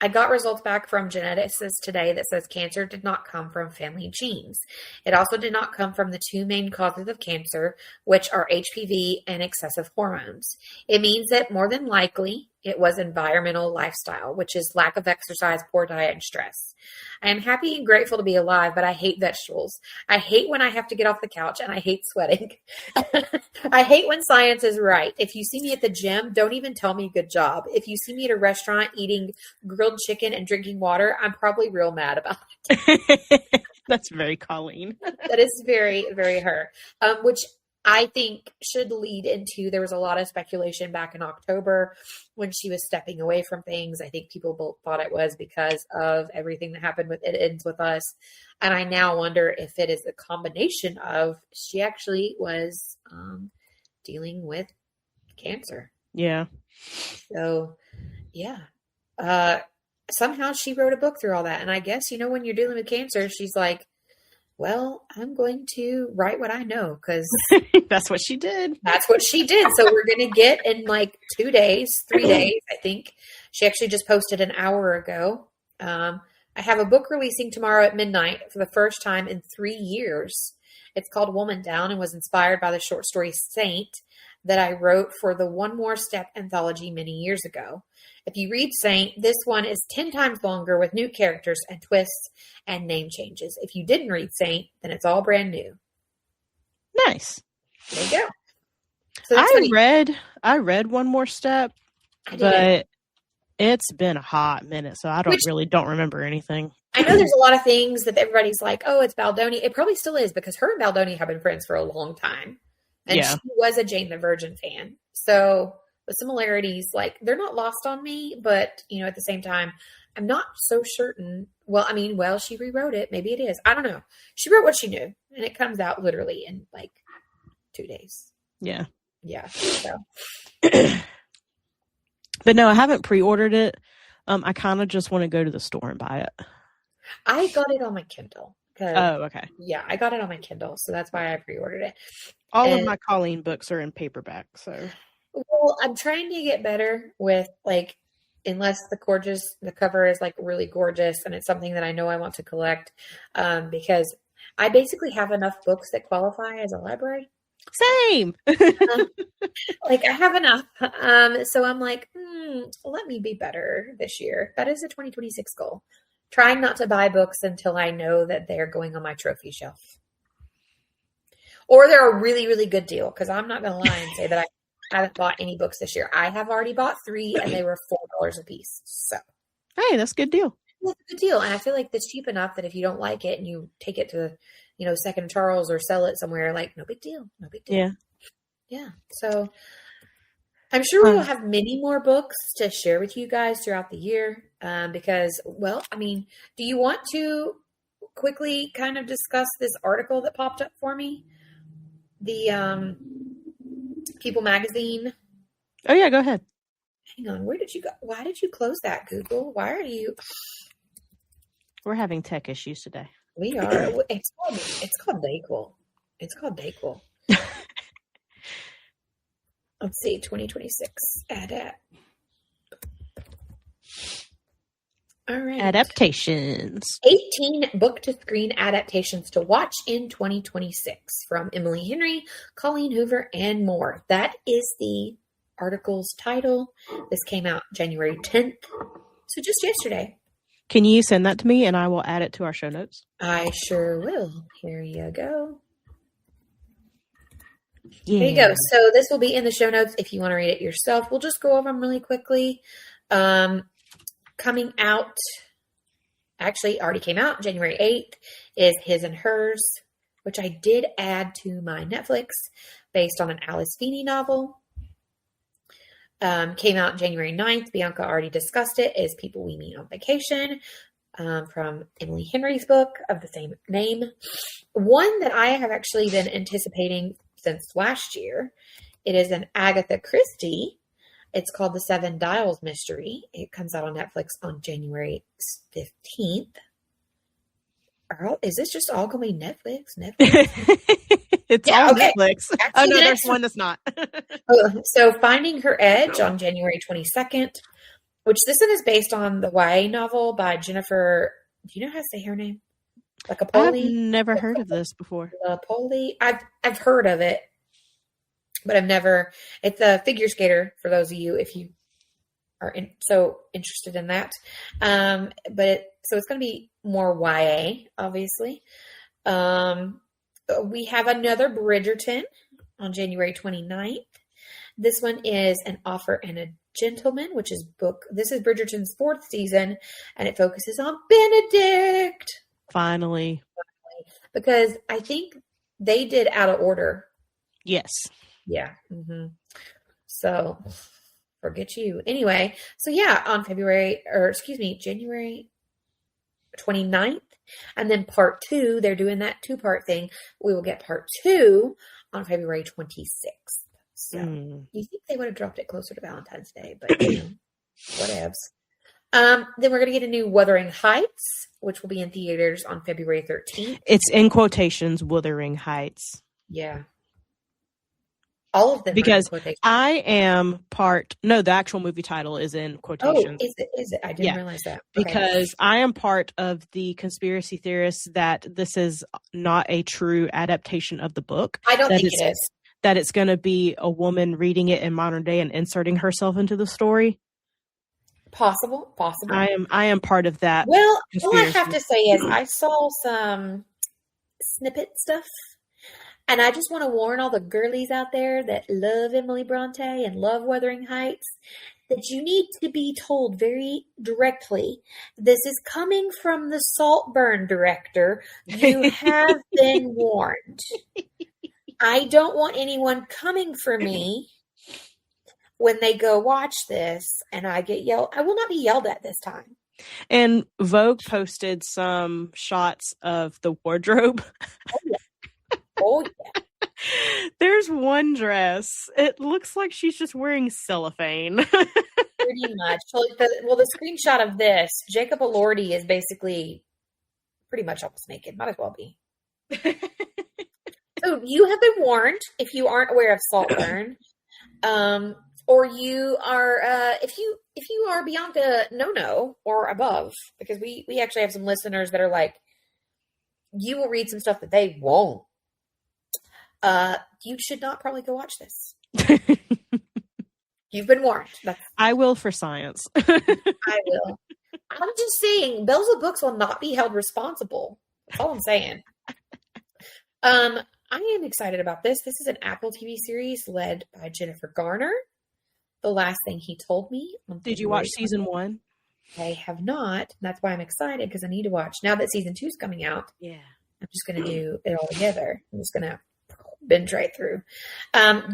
got results back from geneticists today that says cancer did not come from family genes. It also did not come from the two main causes of cancer, which are HPV and excessive hormones. It means that more than likely it was environmental lifestyle, which is lack of exercise, poor diet, and stress. I am happy and grateful to be alive, but I hate vegetables. I hate when I have to get off the couch, and I hate sweating. I hate when science is right. If you see me at the gym, don't even tell me good job. If you see me at a restaurant eating grilled chicken and drinking water, I'm probably real mad about it. That's very Colleen. That is very, very her. Which I think should lead into, there was a lot of speculation back in October when she was stepping away from things. I think people thought it was because of everything that happened with It Ends With Us. And I now wonder if it is a combination of she actually was dealing with cancer. Yeah. So, yeah. Somehow she wrote a book through all that. And I guess, when you're dealing with cancer, she's like, well, I'm going to write what I know because that's what she did. That's what she did. So we're going to get in like 2 days, 3 days, I think She actually just posted an hour ago. I have a book releasing tomorrow at midnight for the first time in 3 years. It's called Woman Down and was inspired by the short story Saint that I wrote for the One More Step anthology many years ago. If you read Saint, this one is 10 times longer with new characters and twists and name changes. If you didn't read Saint, then it's all brand new. Nice. There you go. So I read One More Step, but it's been a hot minute, so I don't remember anything. I know there's a lot of things that everybody's like, oh, it's Baldoni. It probably still is because her and Baldoni have been friends for a long time. And she was a Jane the Virgin fan. So the similarities, like, they're not lost on me, but, you know, at the same time, I'm not so certain. Well, she rewrote it. Maybe it is. I don't know. She wrote what she knew, and it comes out literally in, like, 2 days. Yeah. Yeah. So. But no, I haven't pre-ordered it. I kind of just want to go to the store and buy it. I got it on my Kindle. Oh, okay. Yeah, I got it on my Kindle, so that's why I pre-ordered it. All of my Colleen books are in paperback, so. Well, I'm trying to get better with, like, unless the cover is, like, really gorgeous and it's something that I know I want to collect, because I basically have enough books that qualify as a library. Same. Like, I have enough. So I'm like, let me be better this year. That is a 2026 goal. Trying not to buy books until I know that they're going on my trophy shelf. Or they're a really, really good deal. Because I'm not going to lie and say that I haven't bought any books this year. I have already bought 3 and they were $4 a piece. So, hey, that's a good deal. That's a good deal. And I feel like that's cheap enough that if you don't like it and you take it to, you know, Second Charles or sell it somewhere, like, no big deal. No big deal. Yeah. Yeah. So I'm sure we will have many more books to share with you guys throughout the year. Because, well, I mean, do you want to quickly kind of discuss this article that popped up for me? The People magazine. Oh, yeah, go ahead. Hang on. Where did you go? Why did you close that, Google? Why are you? We're having tech issues today. We are. It's called Dayquil. It's called Dayquil. Let's see, 2026. All right. Adaptations. 18 book-to-screen adaptations to watch in 2026 from Emily Henry, Colleen Hoover, and more. That is the article's title. This came out January 10th, so just yesterday. Can you send that to me and I will add it to our show notes? I sure will. Here you go. Yeah. There you go. So this will be in the show notes if you want to read it yourself. We'll just go over them really quickly. Coming out, actually already came out, January 8th, is His and Hers, which I did add to my Netflix based on an Alice Feeney novel. Came out January 9th. Bianca already discussed it, is People We Meet on Vacation, from Emily Henry's book of the same name. One that I have actually been anticipating since last year. It is an Agatha Christie. It's called The Seven Dials Mystery. It comes out on Netflix on January 15th. Earl, is this just all going to be Netflix? It's all okay. Netflix. Actually, no, there's one that's not. So Finding Her Edge on January 22nd, which this one is based on the YA novel by Jennifer. Do you know how to say her name? Like a Poli? I've never heard of this before. Poli? I've heard of it, but I've never. It's a figure skater for those of you if you are so interested in that. So it's going to be more YA, obviously. We have another Bridgerton on January 29th. This one is An Offer and a Gentleman, which is this is Bridgerton's 4th season, and it focuses on Benedict. Finally. Because I think they did Out of Order. Yes. Yeah. Mm-hmm. So, forget you. Anyway, so yeah, on January 29th. And then part 2, they're doing that 2-part thing. We will get part 2 on February 26th. So, you think they would have dropped it closer to Valentine's Day, but you know, whatevs. Then we're going to get a new Wuthering Heights, which will be in theaters on February 13th. It's in quotations, Wuthering Heights. Yeah. All of them because are in quotation. the actual movie title is in quotations. Oh, is it? I didn't realize that. Because I am part of the conspiracy theorists that this is not a true adaptation of the book. I don't think it is. That it's going to be a woman reading it in modern day and inserting herself into the story. Possible. I am part of that. Well, all I have to say is I saw some snippet stuff, and I just want to warn all the girlies out there that love Emily Bronte and love Wuthering Heights that you need to be told very directly, this is coming from the Saltburn director. You have been warned. I don't want anyone coming for me when they go watch this and I get yelled. I will not be yelled at this time. And Vogue posted some shots of the wardrobe. Oh, yeah. There's one dress. It looks like she's just wearing cellophane. Pretty much. The screenshot of this, Jacob Elordi is basically pretty much almost naked. Might as well be. So you have been warned if you aren't aware of Saltburn. Or you are, if you are Bianca no or above, because we actually have some listeners that are like, you will read some stuff that they won't. You should not probably go watch this. You've been warned. I will for science. I will. I'm just saying, Bells Books will not be held responsible. That's all I'm saying. I am excited about this. This is an Apple TV series led by Jennifer Garner. The Last Thing He Told Me. Did you watch season 1? I have not. That's why I'm excited, because I need to watch. Now that season 2 is coming out, yeah, I'm just going to do it all together. I'm just going to binge right through.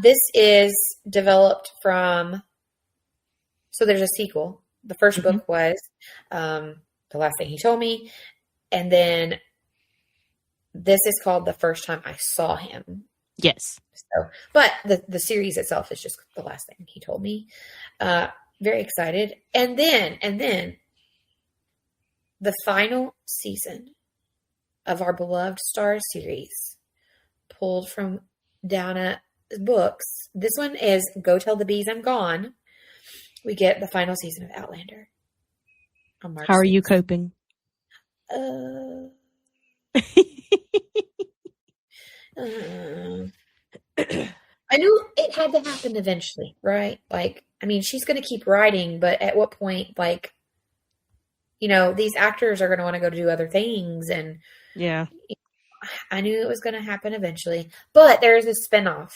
This is developed from, so there's a sequel. The first book was The Last Thing He Told Me. And then this is called The First Time I Saw Him. Yes. So, but the series itself is just The Last Thing He Told Me. Very excited. And then the final season of our beloved Stars series, pulled from Downa Books. This one is Go Tell the Bees I'm Gone. We get the final season of Outlander on March 6th. How are you coping? I knew it had to happen eventually, right? Like, I mean, she's going to keep writing, but at what point, like, you know, these actors are going to want to go do other things. And yeah, I knew it was going to happen eventually. But there's a spinoff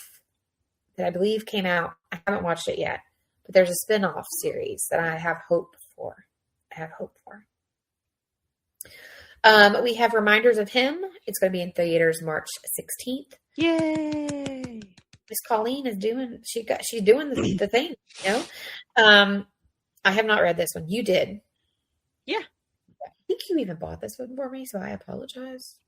that I believe came out. I haven't watched it yet, but there's a spinoff series that I have hope for. We have Reminders of Him. It's going to be in theaters March 16th. Yay! Miss Colleen is doing. She's doing the thing. You know. I have not read this one. You did. Yeah. I think you even bought this one for me, so I apologize.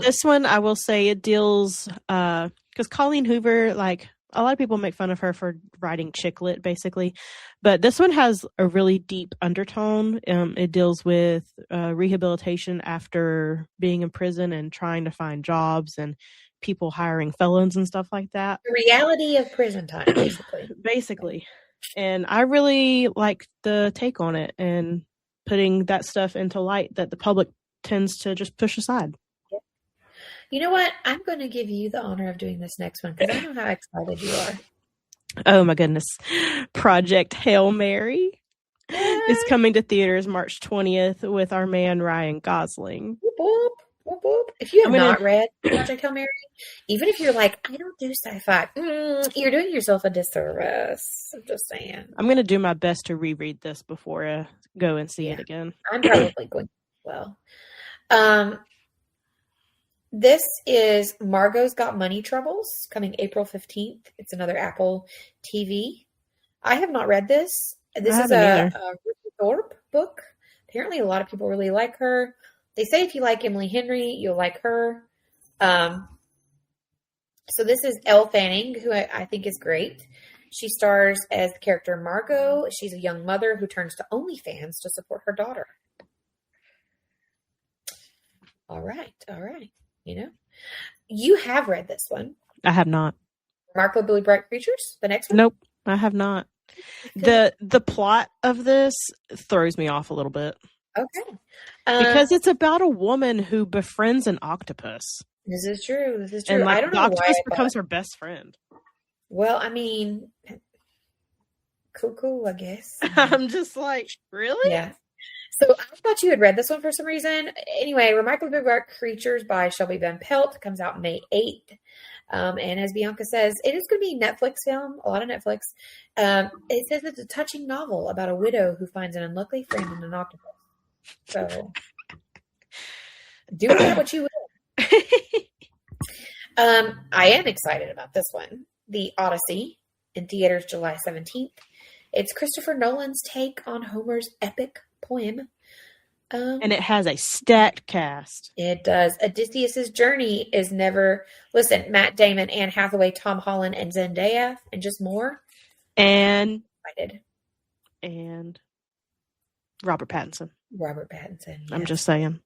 This one, I will say, it deals because Colleen Hoover, like, a lot of people make fun of her for writing chick lit, basically, but this one has a really deep undertone. It deals with rehabilitation after being in prison and trying to find jobs and people hiring felons and stuff like that. The reality of prison time, basically. And I really like the take on it and putting that stuff into light that the public tends to just push aside. You know what? I'm going to give you the honor of doing this next one because I know how excited you are. Oh my goodness. Project Hail Mary is coming to theaters March 20th with our man Ryan Gosling. Whoop, whoop, whoop, whoop. If you have not read Project Hail Mary, even if you're like, I don't do sci-fi, you're doing yourself a disservice. I'm just saying. I'm going to do my best to reread this before I go and see it again. I'm probably going to as well. This is Margot's Got Money Troubles, coming April 15th. It's another Apple TV. I have not read this. This is a Ruth Thorpe book. Apparently a lot of people really like her. They say if you like Emily Henry, you'll like her. So this is Elle Fanning, who I think is great. She stars as the character Margot. She's a young mother who turns to OnlyFans to support her daughter. All right. You know, you have read this one. I have not. Remarkably Bright Creatures, the next one? Nope, I have not. The plot of this throws me off a little bit. Okay. Because it's about a woman who befriends an octopus. This is true. This is true. And I don't know the octopus why becomes her best friend. Well, I mean, cool, I guess. I'm just like, really? Yeah. So I thought you had read this one for some reason. Anyway, Remarkably Bright Creatures by Shelby Van Pelt comes out May 8th. And as Bianca says, it is going to be a Netflix film, a lot of Netflix. It says it's a touching novel about a widow who finds an unlucky friend in an octopus. So do with that what you will. I am excited about this one. The Odyssey, in theaters July 17th. It's Christopher Nolan's take on Homer's epic poem. And it has a stacked cast. It does. Odysseus's journey is never... Listen, Matt Damon, Anne Hathaway, Tom Holland, and Zendaya, and just more. And... Excited. And... Robert Pattinson. Yes. I'm just saying.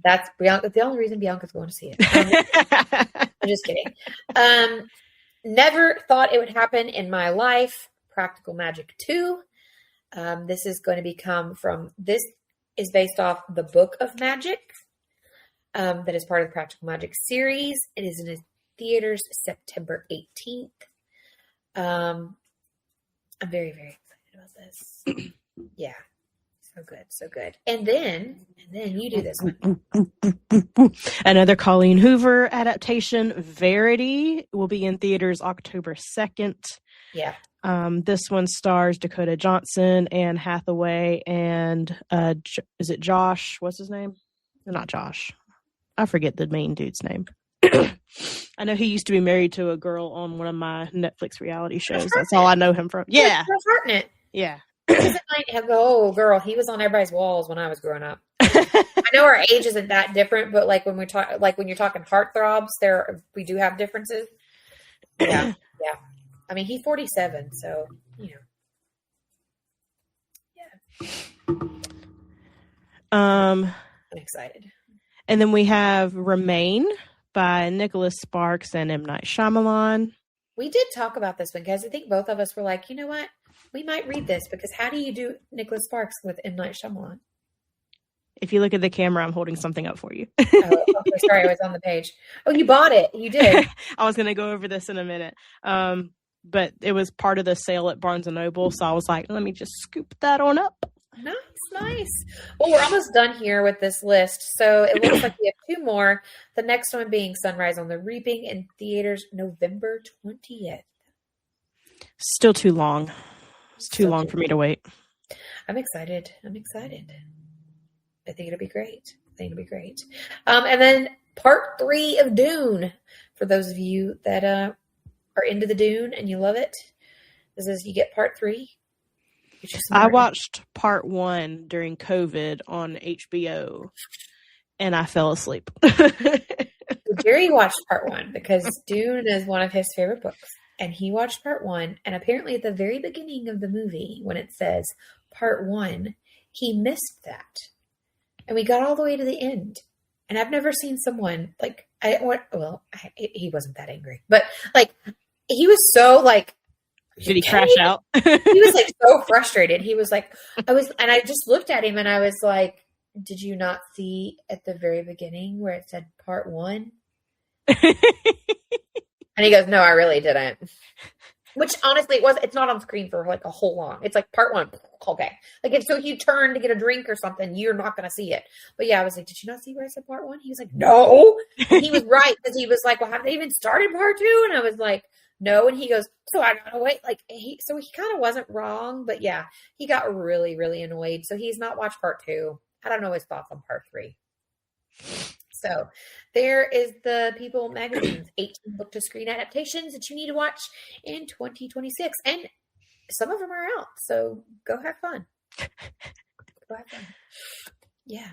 That's Bianca. The only reason Bianca's going to see it. I'm just kidding. Never thought it would happen in my life. Practical Magic 2. This is going to become from... This is based off the Book of Magic. That is part of the Practical Magic series. It is in the theaters September 18th. I'm very, very excited about this. Yeah. So good. And then you do this one. Another Colleen Hoover adaptation, Verity, will be in theaters October 2nd. Yeah. This one stars Dakota Johnson, Anne Hathaway, and is it Josh? What's his name? Not Josh. I forget the main dude's name. I know he used to be married to a girl on one of my Netflix reality shows. That's all I know him from. Yeah. Hartnett. Yeah. Oh, girl, he was on everybody's walls when I was growing up. I know our age isn't that different, but like when we talk, like when you're talking heartthrobs, we do have differences. Yeah. I mean, he's 47, so yeah. I'm excited. And then we have Remain by Nicholas Sparks and M. Night Shyamalan. We did talk about this one because I think both of us were like, you know what? We might read this because how do you do Nicholas Sparks with M. Night Shyamalan? If you look at the camera, I'm holding something up for you. Okay, sorry, I was on the page. Oh, you bought it. You did. I was going to go over this in a minute. But it was part of the sale at Barnes & Noble, so I was like, let me just scoop that on up. Nice. Well, we're almost done here with this list. So it looks like we have 2 more. The next one being Sunrise on the Reaping in theaters November 20th. Still too long. It's too long for me to wait. I'm excited. I think it'll be great. And then part 3 of Dune. For those of you that are into the Dune and you love it, this is, you get part 3. I watched part 1 during COVID on HBO, and I fell asleep. Jerry watched part 1 because Dune is one of his favorite books. And he watched part 1, and apparently at the very beginning of the movie, when it says part 1, he missed that. And we got all the way to the end. And I've never seen someone like, he wasn't that angry, but like, he was so like, did he crash out? He was like so frustrated. He was like, and I just looked at him and I was like, did you not see at the very beginning where it said part 1? And he goes, no, I really didn't. Which honestly, it's not on screen for like a whole long. It's like part 1. Okay. Like, so if you turn to get a drink or something, you're not going to see it. But yeah, I was like, did you not see where I said part 1? He was like, no. And he was right. Because he was like, well, have they even started part 2? And I was like, no. And he goes, so I gotta wait. Like, he kind of wasn't wrong. But yeah, he got really, really annoyed. So he's not watched part 2. I don't know his thoughts on part 3. So there is the People Magazine's 18 book-to-screen adaptations that you need to watch in 2026. And some of them are out. So go have fun. Yeah.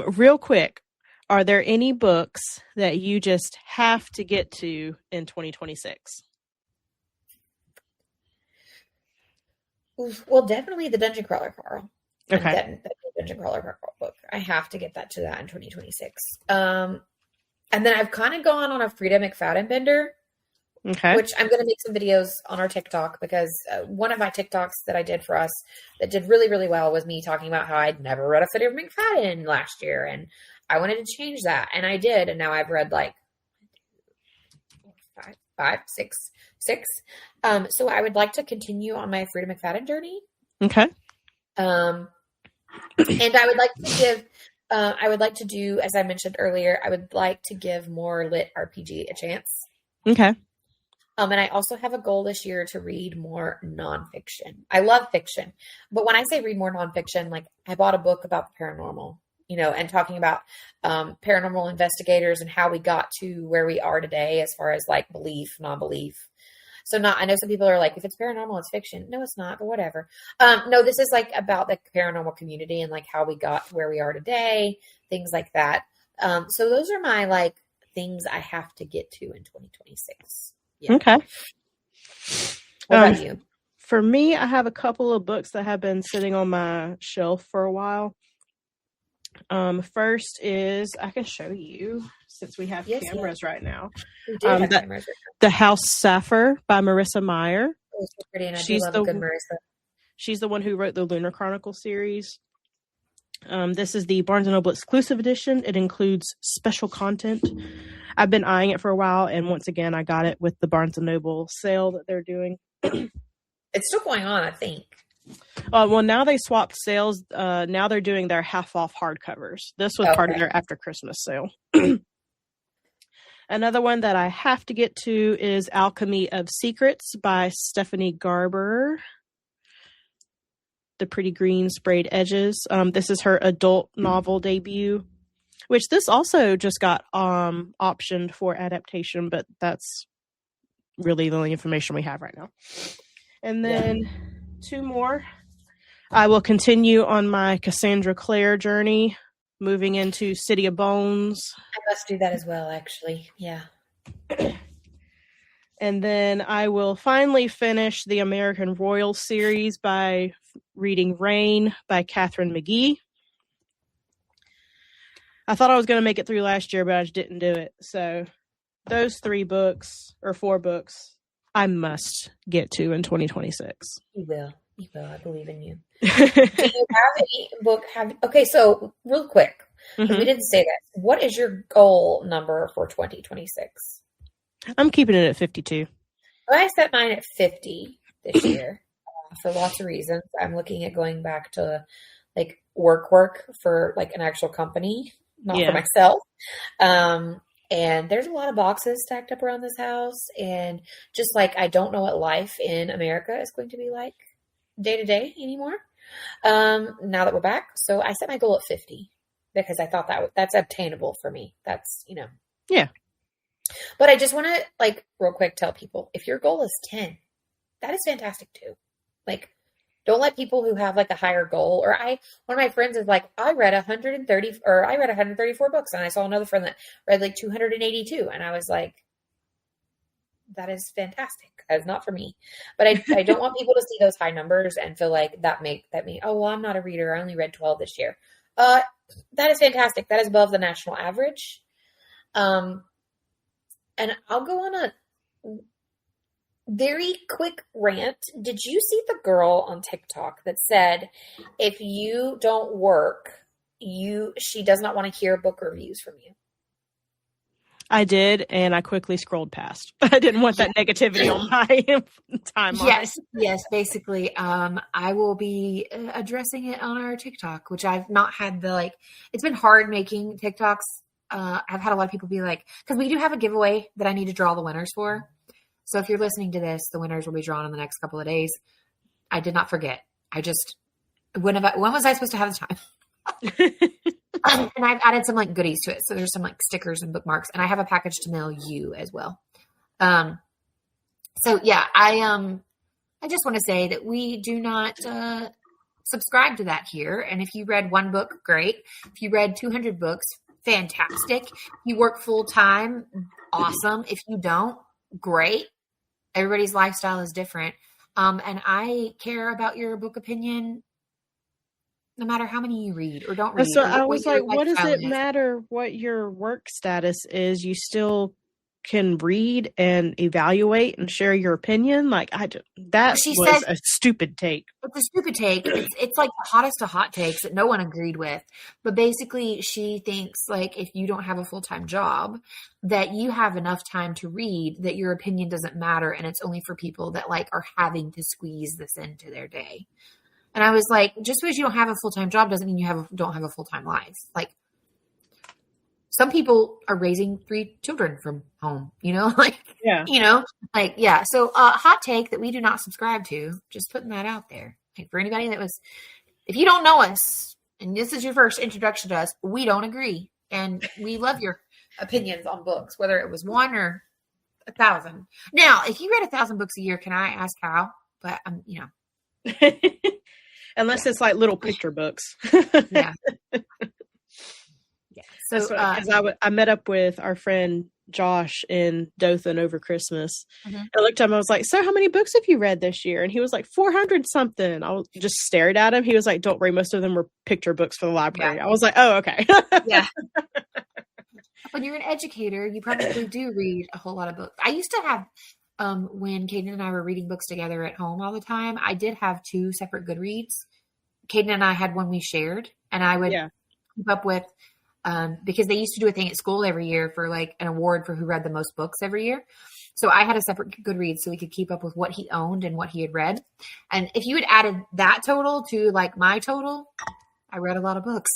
Real quick, are there any books that you just have to get to in 2026? Well, definitely the Dungeon Crawler, Carl. Okay. That Dungeon Crawler book. I have to get to that in 2026. And then I've kind of gone on a Fredia McFadden bender, Okay. which I'm going to make some videos on our TikTok because one of my TikToks that I did for us that did really, really well was me talking about how I'd never read a Fredia McFadden last year. And I wanted to change that. And I did. And now I've read like six. So I would like to continue on my Fredia McFadden journey. Okay. And I would like to do, as I mentioned earlier, I would like to give more lit RPG a chance. Okay. And I also have a goal this year to read more nonfiction. I love fiction, but when I say read more nonfiction, like I bought a book about the paranormal, and talking about paranormal investigators and how we got to where we are today as far as like belief, non-belief. So I know some people are like, if it's paranormal, it's fiction. No, it's not, but whatever. No, this is like about the paranormal community and like how we got to where we are today, things like that. So those are my like things I have to get to in 2026. Yeah. Okay. What about you? For me, I have a couple of books that have been sitting on my shelf for a while. First is, I can show you since we have cameras right now. We do have cameras right now. The House Sapphir by Marissa Meyer. Oh, so pretty, and I do love a good Marissa. She's the one who wrote the Lunar Chronicle series. This is the Barnes & Noble exclusive edition. It includes special content. I've been eyeing it for a while, and once again, I got it with the Barnes & Noble sale that they're doing. It's still going on, I think. Well, now they swapped sales. Now they're doing their half-off hardcovers. This was part of their after Christmas sale. Another one that I have to get to is Alchemy of Secrets by Stephanie Garber. The pretty green sprayed edges. This is her adult novel debut, which this also just got optioned for adaptation, but that's really the only information we have right now. And then two more. I will continue on my Cassandra Clare journey, moving into City of Bones. I must do that as well, actually. Yeah. And then I will finally finish the American Royal series by reading Rain by Katharine McGee. I thought I was going to make it through last year, but I just didn't do it. So those 4 books, I must get to in 2026. You will. I believe in you. Do you have any book? Okay, so real quick, we didn't say this. What is your goal number for 2026? I'm keeping it at 52. Well, I set mine at 50 this year for lots of reasons. I'm looking at going back to like work for like an actual company, not for myself. And there's a lot of boxes stacked up around this house. And just like, I don't know what life in America is going to be like day to day anymore. Now that we're back. So I set my goal at 50 because I thought that's obtainable for me. That's, Yeah. But I just want to like real quick tell people, if your goal is 10, that is fantastic too. Like, don't let people who have like a higher goal, or one of my friends is like, I read 134 books, and I saw another friend that read like 282. And I was like, that is fantastic. That is not for me. But I don't want people to see those high numbers and feel like that mean, oh, well, I'm not a reader. I only read 12 this year. That is fantastic. That is above the national average. And I'll go on a very quick rant. Did you see the girl on TikTok that said, if you don't work, she does not want to hear book reviews from you? I did, and I quickly scrolled past. I didn't want that negativity on my timeline. Yes. Basically, I will be addressing it on our TikTok, which I've not had it's been hard making TikToks. I've had a lot of people be like, because we do have a giveaway that I need to draw the winners for. So if you're listening to this, the winners will be drawn in the next couple of days. I did not forget. When was I supposed to have the time? And I've added some like goodies to it. So there's some like stickers and bookmarks, and I have a package to mail you as well. So yeah, I just want to say that we do not subscribe to that here. And if you read one book, great. If you read 200 books, fantastic. If you work full time, awesome. If you don't, great. Everybody's lifestyle is different. And I care about your book opinion no matter how many you read or don't read. So or I was like, what does lifestyle it is. matter what your work status is? You still can read and evaluate and share your opinion. Like that She was said- a stupid take. It's a stupid take. It's like the hottest of hot takes that no one agreed with. But basically, she thinks like if you don't have a full-time job, that you have enough time to read, that your opinion doesn't matter, and it's only for people that like are having to squeeze this into their day. And I was like, just because you don't have a full-time job doesn't mean you don't have a full-time life. Like, some people are raising 3 children from home, like, Yeah. Like, yeah. So, hot take that we do not subscribe to, just putting that out there. Like, for anybody if you don't know us and this is your first introduction to us, we don't agree. And we love your opinions on books, whether it was 1 or 1,000. Now, if you read 1,000 books a year, can I ask how? But, Unless it's like little picture books. Yeah. So, because I met up with our friend Josh in Dothan over Christmas. Mhm. I looked at him. I was like, "So, how many books have you read this year?" And he was like, 400 something. I just stared at him. He was like, "Don't worry, most of them were picture books for the library." Yeah. I was like, "Oh, okay." Yeah. When you're an educator, you probably do read a whole lot of books. I used to have, when Caden and I were reading books together at home all the time, I did have 2 separate Goodreads. Caden and I had one we shared, and I would keep up with, because they used to do a thing at school every year for like an award for who read the most books every year. So I had a separate Goodreads so we could keep up with what he owned and what he had read. And if you had added that total to like my total, I read a lot of books.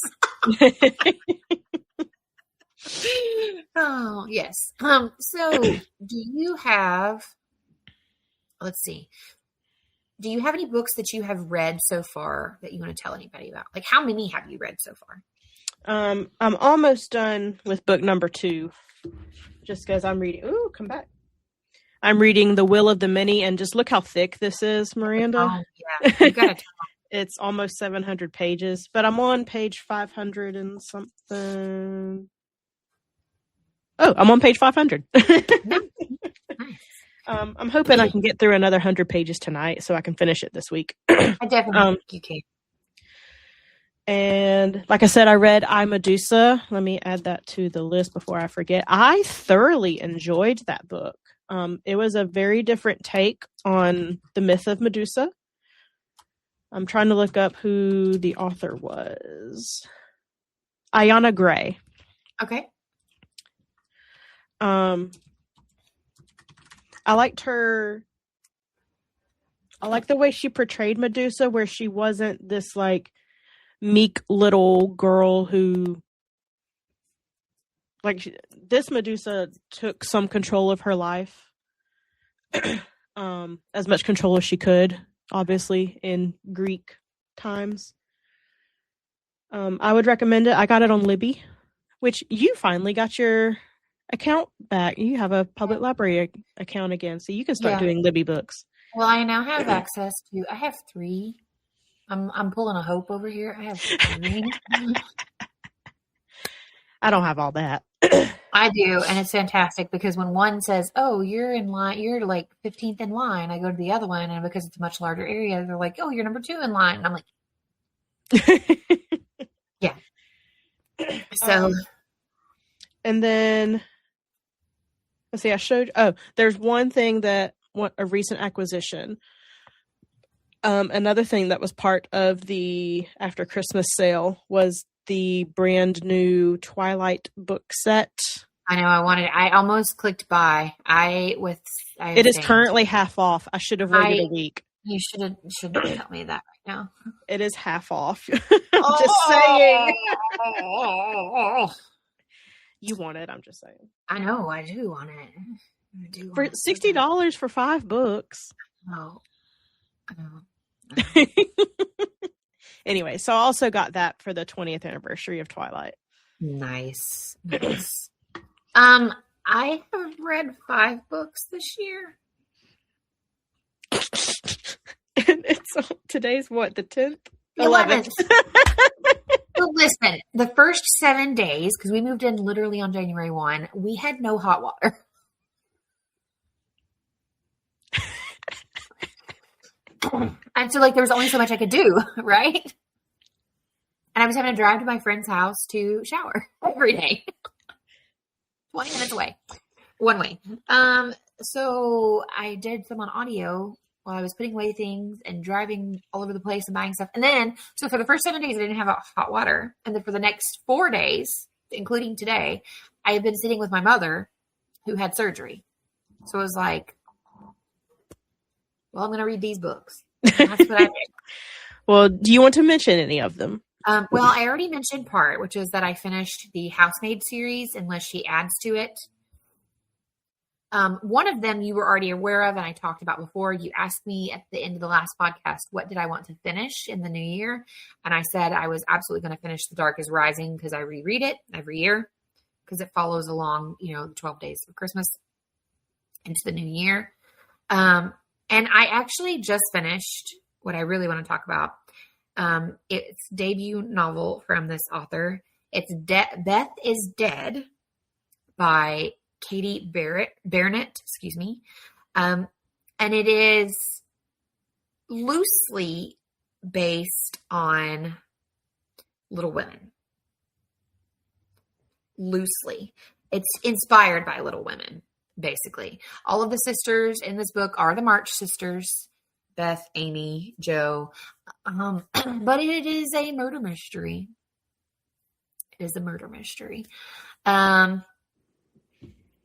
Oh, yes. So do you have, let's see, do you have any books that you have read so far that you want to tell anybody about? Like, how many have you read so far? I'm almost done with book number 2, just because I'm reading. Ooh, come back. I'm reading The Will of the Many, and just look how thick this is, Miranda. Oh, yeah. You gotta tell. It's almost 700 pages, but I'm on page 500 and something. Oh, I'm on page 500. Nice. I'm hoping I can get through another 100 pages tonight so I can finish it this week. I definitely think you can. And like I said, I read I, Medusa. Let me add that to the list before I forget. I thoroughly enjoyed that book. It was a very different take on the myth of Medusa. I'm trying to look up who the author was. Ayana Gray. Okay. I liked her. I like the way she portrayed Medusa, where she wasn't this like meek little girl who, like, this Medusa took some control of her life, as much control as she could, obviously in Greek times. I would recommend it. I got it on Libby, which you finally got your account back. You have a public library account again, so you can start doing Libby books. Well, I now have access to. I have 3. I'm pulling a Hope over here. I have 3. I don't have all that. I do, and it's fantastic because when one says, "Oh, you're in line, you're like 15th in line," I go to the other one, and because it's a much larger area, they're like, "Oh, you're number 2 in line," and I'm like, "Yeah." So, and then let's see. There's one thing a recent acquisition. Another thing that was part of the after Christmas sale was the brand new Twilight book set. I know I almost clicked buy. It is currently half off. I should have waited a week. You shouldn't tell me that right now. It is half off. I'm just saying. You want it, I'm just saying. I know, I do want it. For $60 for 5 books. Oh. I know. Anyway, so I also got that for the 20th anniversary of Twilight. Nice. I have read 5 books this year. And today's what, the 10th? 11th. So listen, the first 7 days, because we moved in literally on January 1, we had no hot water. And so, like, there was only so much I could do, right? And I was having to drive to my friend's house to shower every day. 20 minutes away. One way. So I did some on audio while I was putting away things and driving all over the place and buying stuff. And then, so for the first 7 days, I didn't have hot water. And then for the next 4 days, including today, I had been sitting with my mother who had surgery. So I was like, well, I'm going to read these books. And that's what I did. Well, do you want to mention any of them? Well, I already mentioned part, which is that I finished the Housemaid series, unless she adds to it. One of them you were already aware of, and I talked about before. You asked me at the end of the last podcast, what did I want to finish in the new year? And I said I was absolutely going to finish The Dark is Rising because I reread it every year because it follows along, the 12 days of Christmas into the new year. And I actually just finished what I really want to talk about. It's debut novel from this author. It's Beth is Dead by Katie Bernet, excuse me. And it is loosely based on Little Women. Loosely. It's inspired by Little Women, basically. All of the sisters in this book are the March sisters. Beth, Amy, Jo. But it is a murder mystery. It is a murder mystery.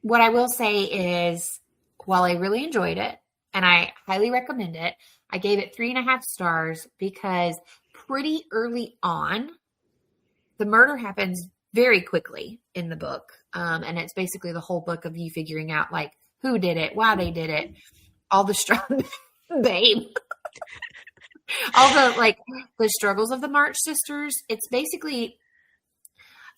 What I will say is, while I really enjoyed it, and I highly recommend it, I gave it 3.5 stars because pretty early on, the murder happens very quickly in the book. And it's basically the whole book of you figuring out, like, who did it, why they did it, all the struggle, babe. All the struggles of the March sisters. It's basically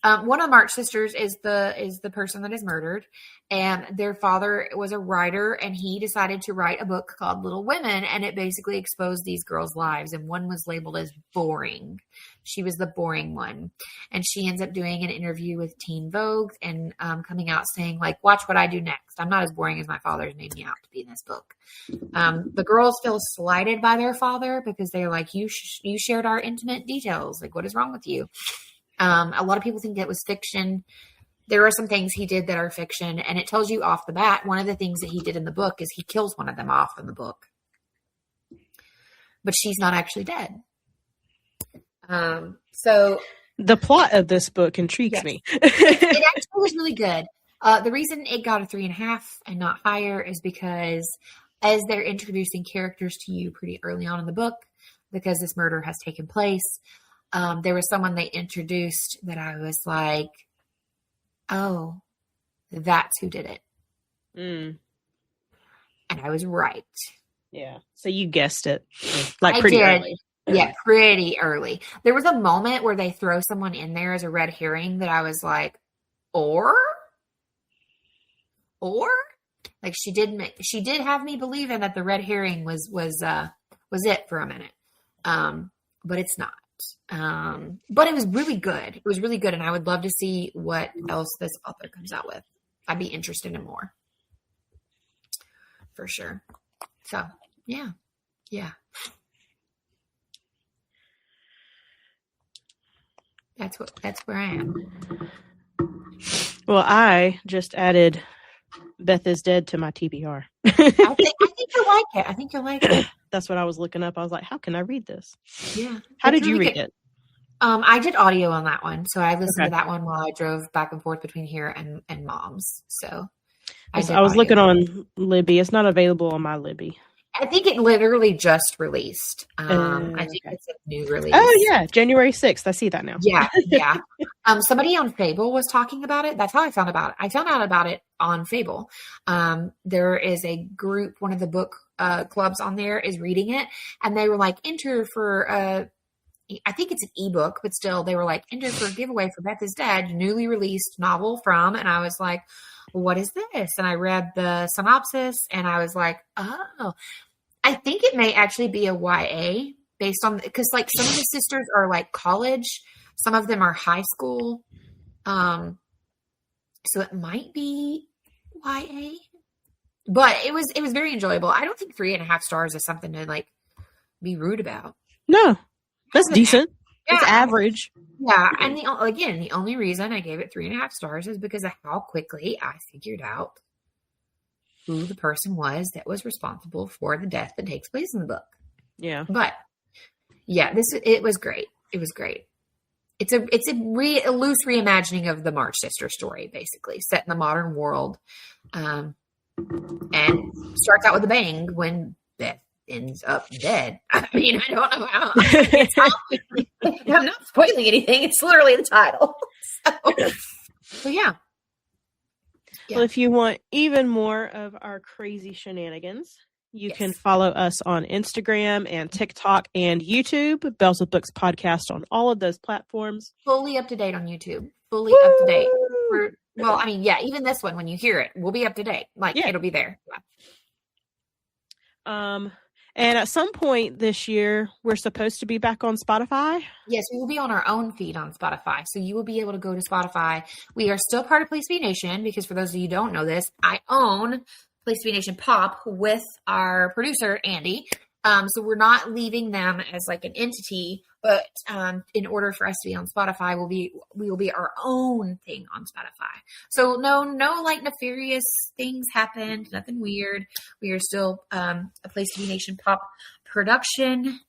one of the March sisters is the person that is murdered, and their father was a writer, and he decided to write a book called Little Women, and it basically exposed these girls' lives, and one was labeled as boring. She was the boring one, and she ends up doing an interview with Teen Vogue and coming out saying, like, watch what I do next. I'm not as boring as my father's made me out to be in this book. The girls feel slighted by their father because they're like, you shared our intimate details. Like, what is wrong with you? A lot of people think it was fiction. There are some things he did that are fiction, and it tells you off the bat. One of the things that he did in the book is he kills one of them off in the book, but she's not actually dead. So the plot of this book intrigues me. It actually was really good. The reason it got a 3.5 and not higher is because as they're introducing characters to you pretty early on in the book, because this murder has taken place, there was someone they introduced that I was like, oh, that's who did it. And I was right. Yeah. So you guessed it. Early. Yeah, pretty early. There was a moment where they throw someone in there as a red herring that I was like, or like she did have me believing that the red herring was it for a minute. But it's not. But it was really good. It was really good. And I would love to see what else this author comes out with. I'd be interested in more. For sure. So, yeah. That's where I am. Well, I just added Beth is Dead to my TBR. I think you'll like it. That's what I was looking up. I was like, how can I read this? Yeah. How did you read it? I did audio on that one. So I listened to that one while I drove back and forth between here and Mom's. So I was looking on Libby. It's not available on my Libby. I think it literally just released. I think it's a new release. Oh yeah, January 6th. I see that now. Yeah. Somebody on Fable was talking about it. That's how I found about it. I found out about it on Fable. There is a group, one of the book clubs on there is reading it, and they were like, enter for I think it's an ebook, but still, they were like, enter for a giveaway for Beth is Dead, newly released novel from, and I was like, what is this? And I read the synopsis, and I was like, oh, I think it may actually be a YA based on, because like some of the sisters are like college, some of them are high school, so it might be YA, but it was very enjoyable. I don't think 3.5 stars is something to like be rude about. No, that's decent. It's average. Yeah, and the only reason I gave it 3.5 stars is because of how quickly I figured out who the person was that was responsible for the death that takes place in the book. Yeah. But yeah, it was great. It was great. It's a loose reimagining of the March Sister story, basically set in the modern world, and starts out with a bang when Beth ends up dead. I mean, I don't know how. I'm not spoiling anything. It's literally the title. So yeah. Well, if you want even more of our crazy shenanigans, you can follow us on Instagram and TikTok and YouTube, Bells with Books Podcast on all of those platforms. Fully up to date on YouTube. Fully up to date. Even this one, when you hear it, we'll be up to date. It'll be there. Yeah. And at some point this year, we're supposed to be back on Spotify. Yes, we will be on our own feed on Spotify. So you will be able to go to Spotify. We are still part of Place to Be Nation because for those of you who don't know this, I own Place to Be Nation Pop with our producer, Andy. So we're not leaving them as like an entity, but in order for us to be on Spotify, we will be our own thing on Spotify. So no like nefarious things happened, nothing weird. We are still a Place to Be Nation Pop production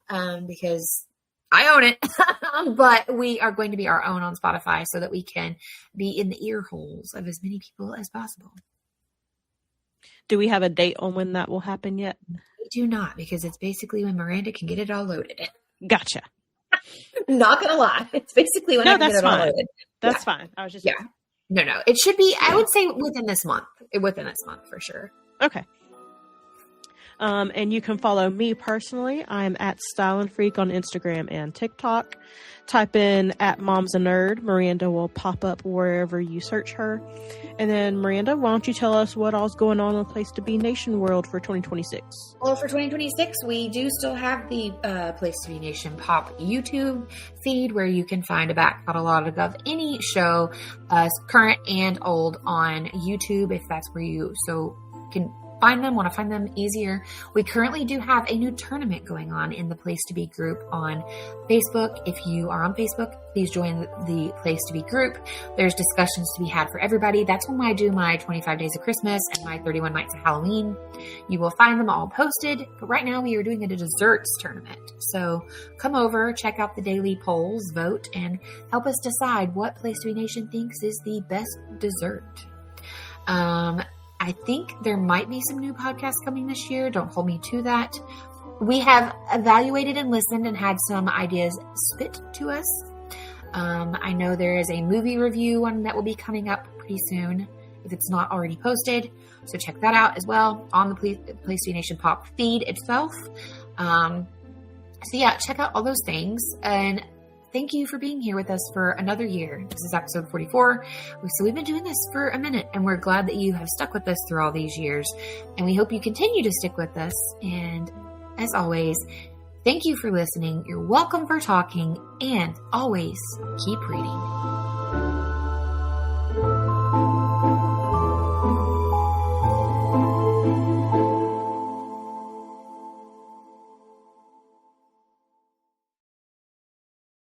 because I own it, but we are going to be our own on Spotify so that we can be in the ear holes of as many people as possible. Do we have a date on when that will happen yet? We do not, because it's basically when Miranda can get it all loaded. Gotcha. Not gonna lie, it's basically when I can get it all loaded. That's fine. I was just No. It should be. I would say within this month. Within this month for sure. Okay. And you can follow me personally. I'm at Style and Freak on Instagram and TikTok. Type in at Mom's a Nerd. Miranda will pop up wherever you search her. And then Miranda, why don't you tell us what all's going on in Place to Be Nation world for 2026? Well, for 2026, we do still have the Place to Be Nation Pop YouTube feed where you can find a back catalog of any show, current and old, on YouTube if that's where you can want to find them easier. We currently do have a new tournament going on in the Place to Be group on Facebook. If you are on Facebook, please join the Place to Be group. There's discussions to be had for everybody. That's when I do my 25 Days of Christmas and my 31 Nights of Halloween. You will find them all posted, but right now we are doing a desserts tournament. So come over, check out the daily polls, vote, and help us decide what Place to Be Nation thinks is the best dessert. I think there might be some new podcasts coming this year. Don't hold me to that. We have evaluated and listened and had some ideas spit to us. I know there is a movie review one that will be coming up pretty soon if it's not already posted. So check that out as well on the Place to Be Nation Pop feed itself. Check out all those things. And thank you for being here with us for another year. This is episode 44. So we've been doing this for a minute, and we're glad that you have stuck with us through all these years. And we hope you continue to stick with us. And as always, thank you for listening. You're welcome for talking, and always keep reading.